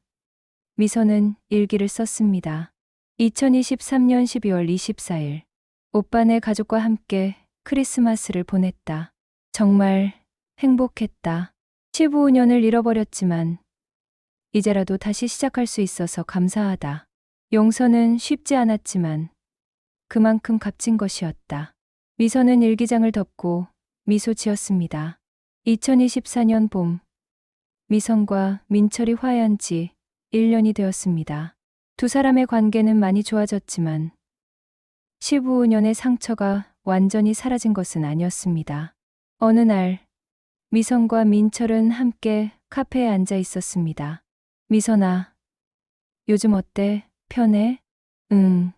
미선은 일기를 썼습니다. 2023년 12월 24일. 오빠네 가족과 함께 크리스마스를 보냈다. 정말 행복했다. 15년을 잃어버렸지만 이제라도 다시 시작할 수 있어서 감사하다. 용서는 쉽지 않았지만 그만큼 값진 것이었다. 미선은 일기장을 덮고 미소 지었습니다. 2024년 봄. 미선과 민철이 화해한 지 1년이 되었습니다. 두 사람의 관계는 많이 좋아졌지만 15년의 상처가 완전히 사라진 것은 아니었습니다. 어느 날 미선과 민철은 함께 카페에 앉아 있었습니다. 미선아, 요즘 어때? 편해? 응.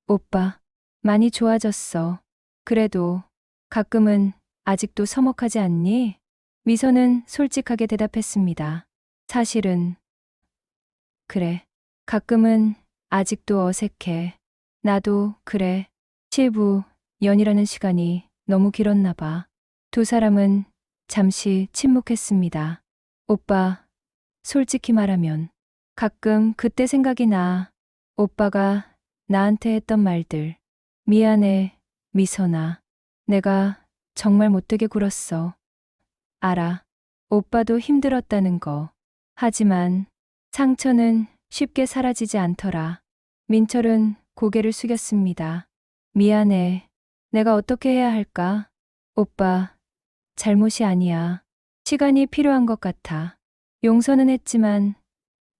오빠, 많이 좋아졌어. 그래도 가끔은 아직도 서먹하지 않니? 미선은 솔직하게 대답했습니다. 사실은 그래. 가끔은 아직도 어색해. 나도 그래. 15년이라는 시간이 너무 길었나 봐. 두 사람은 잠시 침묵했습니다. 오빠, 솔직히 말하면 가끔 그때 생각이 나. 오빠가 나한테 했던 말들. 미안해, 미선아. 내가 정말 못되게 굴었어. 알아. 오빠도 힘들었다는 거. 하지만 상처는 쉽게 사라지지 않더라. 민철은 고개를 숙였습니다. 미안해. 내가 어떻게 해야 할까? 오빠, 잘못이 아니야. 시간이 필요한 것 같아. 용서는 했지만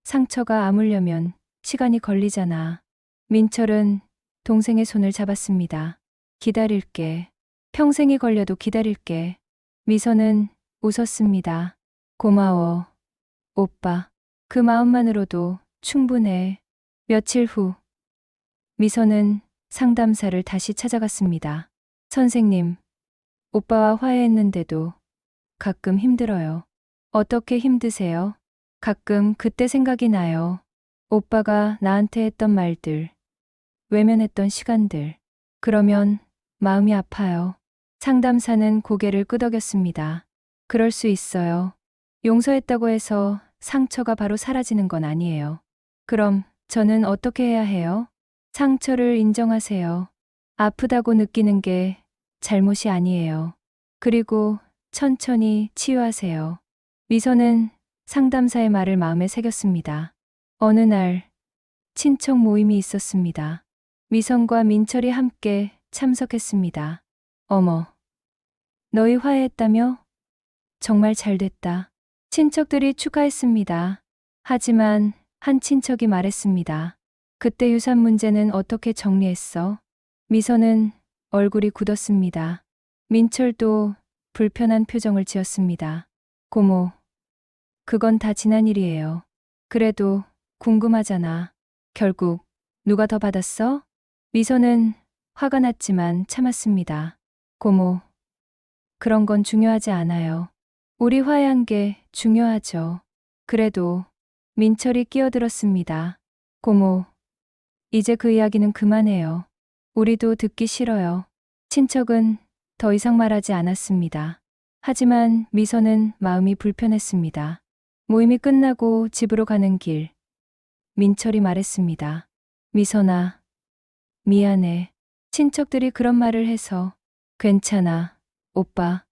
상처가 아물려면 시간이 걸리잖아. 민철은 동생의 손을 잡았습니다. 기다릴게. 평생이 걸려도 기다릴게. 미선은 웃었습니다. 고마워. 오빠. 그 마음만으로도 충분해. 며칠 후. 미선은 상담사를 다시 찾아갔습니다. 선생님, 오빠와 화해했는데도 가끔 힘들어요. 어떻게 힘드세요? 가끔 그때 생각이 나요. 오빠가 나한테 했던 말들, 외면했던 시간들. 그러면 마음이 아파요. 상담사는 고개를 끄덕였습니다. 그럴 수 있어요. 용서했다고 해서 상처가 바로 사라지는 건 아니에요. 그럼 저는 어떻게 해야 해요? 상처를 인정하세요. 아프다고 느끼는 게 잘못이 아니에요. 그리고 천천히 치유하세요. 미선은 상담사의 말을 마음에 새겼습니다. 어느 날 친척 모임이 있었습니다. 미선과 민철이 함께 참석했습니다. 어머, 너희 화해했다며? 정말 잘 됐다. 친척들이 축하했습니다. 하지만 한 친척이 말했습니다. 그때 유산 문제는 어떻게 정리했어? 미선은 얼굴이 굳었습니다. 민철도 불편한 표정을 지었습니다. 고모, 그건 다 지난 일이에요. 그래도 궁금하잖아. 결국 누가 더 받았어? 미선은 화가 났지만 참았습니다. 고모, 그런 건 중요하지 않아요. 우리 화해한 게 중요하죠. 그래도 민철이 끼어들었습니다. 고모, 이제 그 이야기는 그만해요. 우리도 듣기 싫어요. 친척은 더 이상 말하지 않았습니다. 하지만 미선은 마음이 불편했습니다. 모임이 끝나고 집으로 가는 길, 민철이 말했습니다. 미선아, 미안해. 친척들이 그런 말을 해서. 괜찮아. 오빠,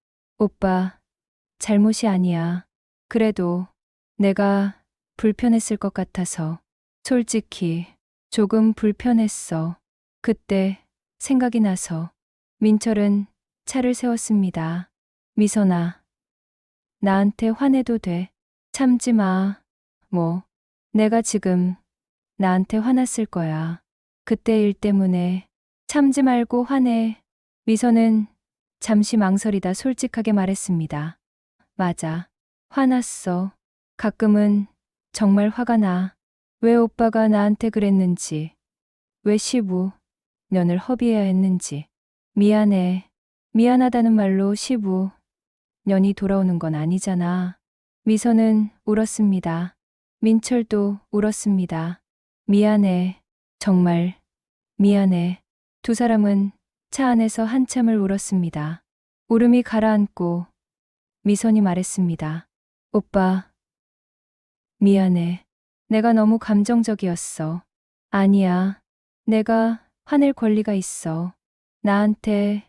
잘못이 아니야. 그래도 내가 불편했을 것 같아서. 솔직히 조금 불편했어. 그때 생각이 나서. 민철은 차를 세웠습니다. 미선아, 나한테 화내도 돼. 참지 마. 뭐, 내가 지금 나한테 화났을 거야. 그때 일 때문에. 참지 말고 화내. 미선은 잠시 망설이다 솔직하게 말했습니다. 맞아. 화났어. 가끔은 정말 화가 나. 왜 오빠가 나한테 그랬는지. 왜 15년을 허비해야 했는지. 미안해. 미안하다는 말로 15년이 돌아오는 건 아니잖아. 미선은 울었습니다. 민철도 울었습니다. 미안해. 정말 미안해. 두 사람은 차 안에서 한참을 울었습니다. 울음이 가라앉고 미선이 말했습니다. 오빠, 미안해. 내가 너무 감정적이었어. 아니야. 내가 화낼 권리가 있어. 나한테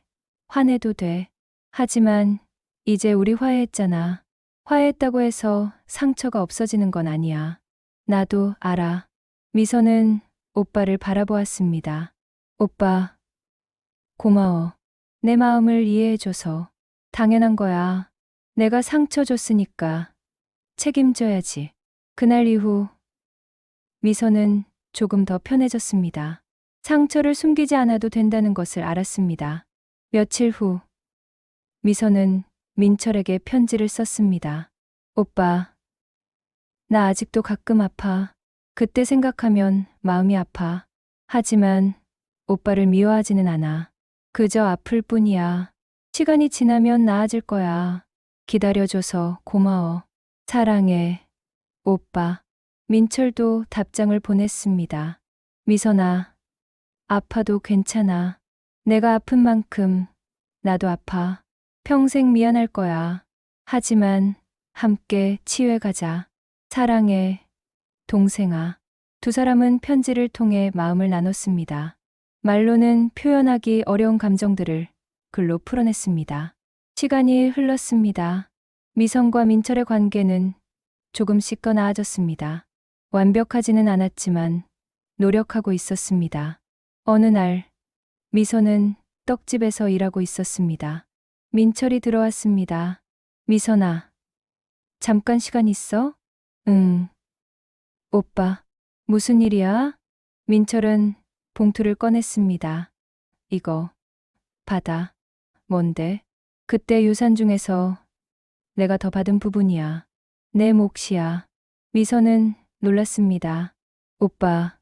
화내도 돼. 하지만 이제 우리 화해했잖아. 화해했다고 해서 상처가 없어지는 건 아니야. 나도 알아. 미선은 오빠를 바라보았습니다. 오빠, 고마워. 내 마음을 이해해줘서. 당연한 거야. 내가 상처 줬으니까 책임져야지. 그날 이후 미선은 조금 더 편해졌습니다. 상처를 숨기지 않아도 된다는 것을 알았습니다. 며칠 후 미선은 민철에게 편지를 썼습니다. 오빠, 나 아직도 가끔 아파. 그때 생각하면 마음이 아파. 하지만 오빠를 미워하지는 않아. 그저 아플 뿐이야. 시간이 지나면 나아질 거야. 기다려줘서 고마워. 사랑해. 오빠. 민철도 답장을 보냈습니다. 미선아, 아파도 괜찮아. 내가 아픈 만큼 나도 아파. 평생 미안할 거야. 하지만 함께 치유해가자. 사랑해, 동생아. 두 사람은 편지를 통해 마음을 나눴습니다. 말로는 표현하기 어려운 감정들을 글로 풀어냈습니다. 시간이 흘렀습니다. 미선과 민철의 관계는 조금씩 더 나아졌습니다. 완벽하지는 않았지만 노력하고 있었습니다. 어느 날 미선은 떡집에서 일하고 있었습니다. 민철이 들어왔습니다. 미선아, 잠깐 시간 있어? 응. 오빠, 무슨 일이야? 민철은 봉투를 꺼냈습니다. 이거 받아. 뭔데? 그때 유산 중에서 내가 더 받은 부분이야. 내 몫이야. 미선은 놀랐습니다. 오빠,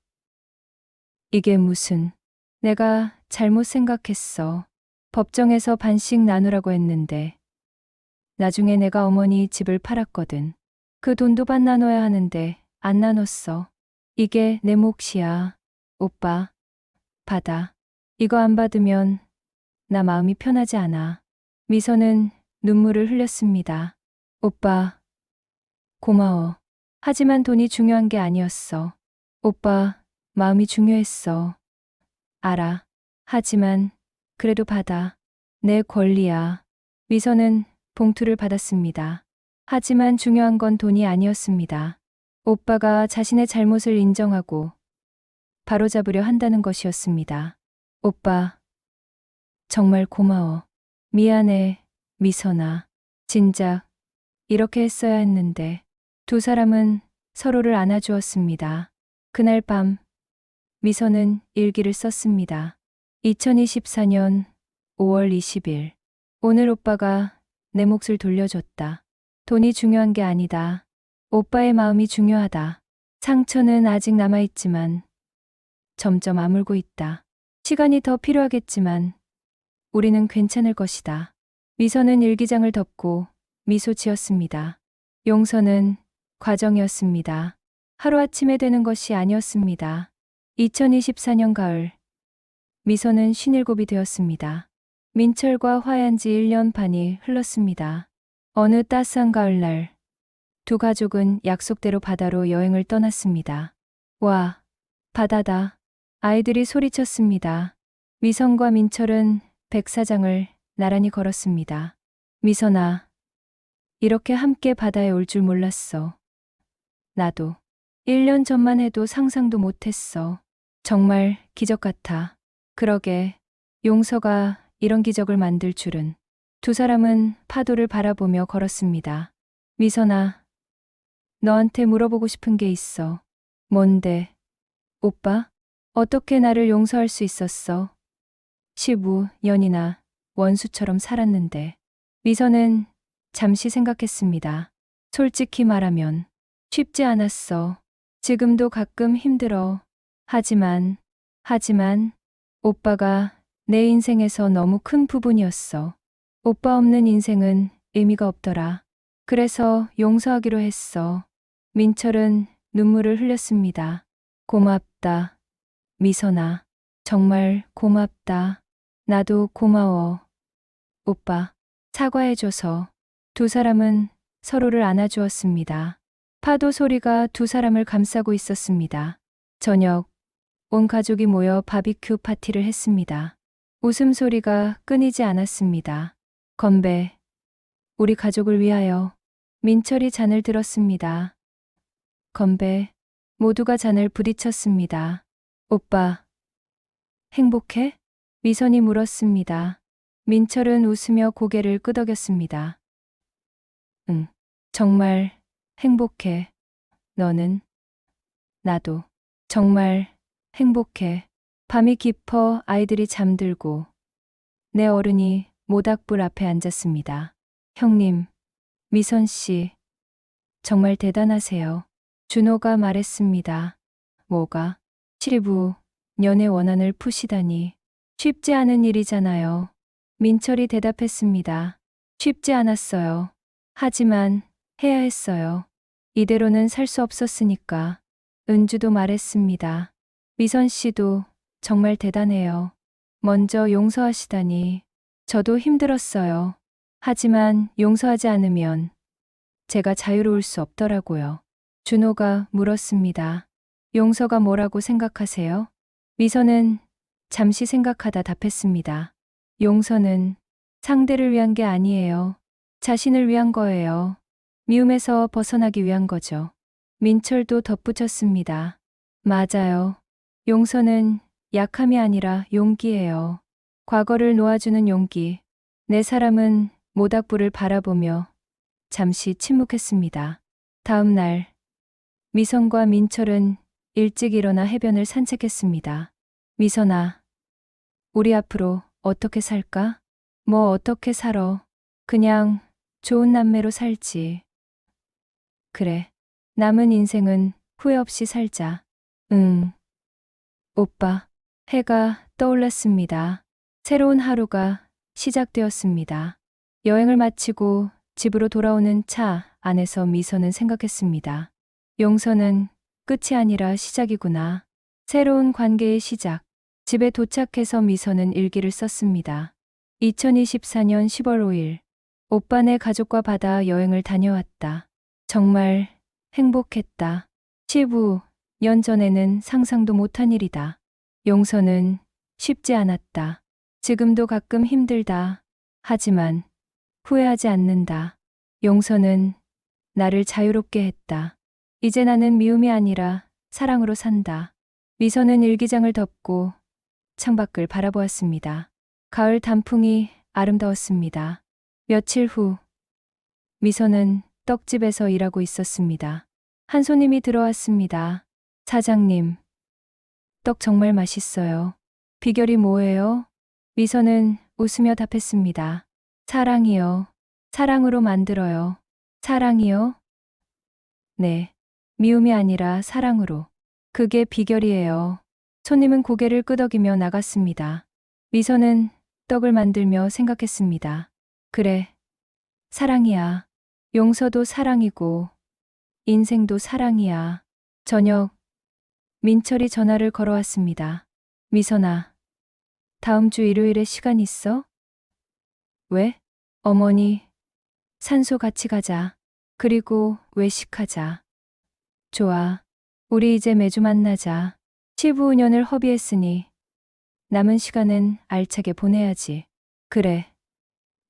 이게 무슨... 내가 잘못 생각했어. 법정에서 반씩 나누라고 했는데 나중에 내가 어머니 집을 팔았거든. 그 돈도 반 나눠야 하는데 안 나눴어. 이게 내 몫이야. 오빠, 받아. 이거 안 받으면 나 마음이 편하지 않아. 미선은 눈물을 흘렸습니다. 오빠, 고마워. 하지만 돈이 중요한 게 아니었어. 오빠, 마음이 중요했어. 알아. 하지만 그래도 받아. 내 권리야. 미선은 봉투를 받았습니다. 하지만 중요한 건 돈이 아니었습니다. 오빠가 자신의 잘못을 인정하고 바로잡으려 한다는 것이었습니다. 오빠, 정말 고마워. 미안해, 미선아. 진작 이렇게 했어야 했는데. 두 사람은 서로를 안아주었습니다. 그날 밤 미선은 일기를 썼습니다. 2024년 5월 20일. 오늘 오빠가 내 몫을 돌려줬다. 돈이 중요한 게 아니다. 오빠의 마음이 중요하다. 상처는 아직 남아있지만 점점 아물고 있다. 시간이 더 필요하겠지만 우리는 괜찮을 것이다. 미선은 일기장을 덮고 미소 지었습니다. 용서는 과정이었습니다. 하루아침에 되는 것이 아니었습니다. 2024년 가을. 미선은 57이 되었습니다. 민철과 화해한 지 1년 반이 흘렀습니다. 어느 따스한 가을날, 두 가족은 약속대로 바다로 여행을 떠났습니다. 와, 바다다. 아이들이 소리쳤습니다. 미선과 민철은 백사장을 나란히 걸었습니다. 미선아, 이렇게 함께 바다에 올 줄 몰랐어. 나도. 1년 전만 해도 상상도 못했어. 정말 기적 같아. 그러게, 용서가 이런 기적을 만들 줄은. 두 사람은 파도를 바라보며 걸었습니다. 미선아, 너한테 물어보고 싶은 게 있어. 뭔데? 오빠? 어떻게 나를 용서할 수 있었어? 15년이나 원수처럼 살았는데. 미선은 잠시 생각했습니다. 솔직히 말하면 쉽지 않았어. 지금도 가끔 힘들어. 하지만 오빠가 내 인생에서 너무 큰 부분이었어. 오빠 없는 인생은 의미가 없더라. 그래서 용서하기로 했어. 민철은 눈물을 흘렸습니다. 고맙다. 미선아, 정말 고맙다. 나도 고마워. 오빠, 사과해줘서. 두 사람은 서로를 안아주었습니다. 파도 소리가 두 사람을 감싸고 있었습니다. 저녁, 온 가족이 모여 바비큐 파티를 했습니다. 웃음소리가 끊이지 않았습니다. 건배. 우리 가족을 위하여. 민철이 잔을 들었습니다. 건배. 모두가 잔을 부딪혔습니다. 오빠, 행복해? 미선이 물었습니다. 민철은 웃으며 고개를 끄덕였습니다. 응, 정말 행복해. 너는? 나도. 정말 행복해. 밤이 깊어 아이들이 잠들고 내 어른이 모닥불 앞에 앉았습니다. 형님, 미선 씨, 정말 대단하세요. 준호가 말했습니다. 뭐가? 15년의 원한을 푸시다니. 쉽지 않은 일이잖아요. 민철이 대답했습니다. 쉽지 않았어요. 하지만 해야 했어요. 이대로는 살 수 없었으니까. 은주도 말했습니다. 미선 씨도 정말 대단해요. 먼저 용서하시다니. 저도 힘들었어요. 하지만 용서하지 않으면 제가 자유로울 수 없더라고요. 준호가 물었습니다. 용서가 뭐라고 생각하세요? 미선은 잠시 생각하다 답했습니다. 용서는 상대를 위한 게 아니에요. 자신을 위한 거예요. 미움에서 벗어나기 위한 거죠. 민철도 덧붙였습니다. 맞아요. 용서는 약함이 아니라 용기예요. 과거를 놓아주는 용기. 네 사람은 모닥불을 바라보며 잠시 침묵했습니다. 다음 날, 미선과 민철은 일찍 일어나 해변을 산책했습니다. 미선아, 우리 앞으로 어떻게 살까? 뭐 어떻게 살아? 그냥 좋은 남매로 살지. 그래. 남은 인생은 후회 없이 살자. 응. 오빠. 해가 떠올랐습니다. 새로운 하루가 시작되었습니다. 여행을 마치고 집으로 돌아오는 차 안에서 미선은 생각했습니다. 용서는 끝이 아니라 시작이구나. 새로운 관계의 시작. 집에 도착해서 미선은 일기를 썼습니다. 2024년 10월 5일. 오빠네 가족과 바다 여행을 다녀왔다. 정말 행복했다. 15년 전에는 상상도 못한 일이다. 용서는 쉽지 않았다. 지금도 가끔 힘들다. 하지만 후회하지 않는다. 용서는 나를 자유롭게 했다. 이제 나는 미움이 아니라 사랑으로 산다. 미선은 일기장을 덮고 창밖을 바라보았습니다. 가을 단풍이 아름다웠습니다. 며칠 후, 미선은 떡집에서 일하고 있었습니다. 한 손님이 들어왔습니다. 사장님, 떡 정말 맛있어요. 비결이 뭐예요? 미선은 웃으며 답했습니다. 사랑이요. 사랑으로 만들어요. 사랑이요? 네. 미움이 아니라 사랑으로. 그게 비결이에요. 손님은 고개를 끄덕이며 나갔습니다. 미선은 떡을 만들며 생각했습니다. 그래. 사랑이야. 용서도 사랑이고, 인생도 사랑이야. 저녁, 민철이 전화를 걸어왔습니다. 미선아, 다음 주 일요일에 시간 있어? 왜? 어머니, 산소 같이 가자. 그리고 외식하자. 좋아. 우리 이제 매주 만나자. 15년을 허비했으니 남은 시간은 알차게 보내야지. 그래.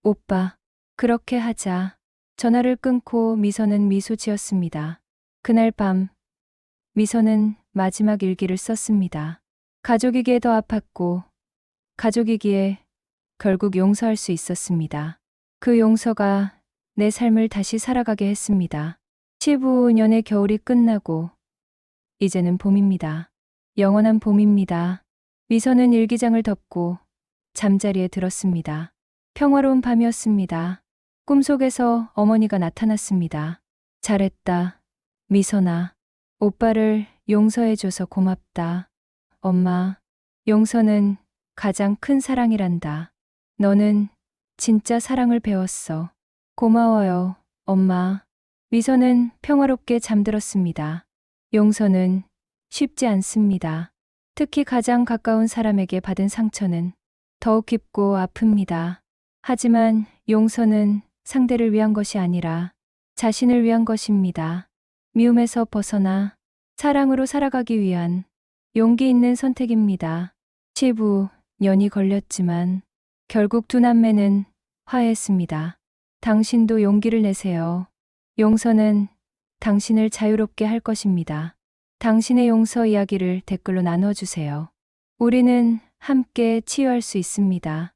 오빠, 그렇게 하자. 전화를 끊고 미선은 미소 지었습니다. 그날 밤, 미선은 마지막 일기를 썼습니다. 가족이기에 더 아팠고, 가족이기에 결국 용서할 수 있었습니다. 그 용서가 내 삶을 다시 살아가게 했습니다. 15년의 겨울이 끝나고 이제는 봄입니다. 영원한 봄입니다. 미선은 일기장을 덮고 잠자리에 들었습니다. 평화로운 밤이었습니다. 꿈속에서 어머니가 나타났습니다. 잘했다. 미선아. 오빠를 용서해줘서 고맙다. 엄마, 용서는 가장 큰 사랑이란다. 너는 진짜 사랑을 배웠어. 고마워요, 엄마. 미선은 평화롭게 잠들었습니다. 용서는 쉽지 않습니다. 특히 가장 가까운 사람에게 받은 상처는 더욱 깊고 아픕니다. 하지만 용서는 상대를 위한 것이 아니라 자신을 위한 것입니다. 미움에서 벗어나 사랑으로 살아가기 위한 용기 있는 선택입니다. 15년이 걸렸지만 결국 두 남매는 화해했습니다. 당신도 용기를 내세요. 용서는 당신을 자유롭게 할 것입니다. 당신의 용서 이야기를 댓글로 나눠주세요. 우리는 함께 치유할 수 있습니다.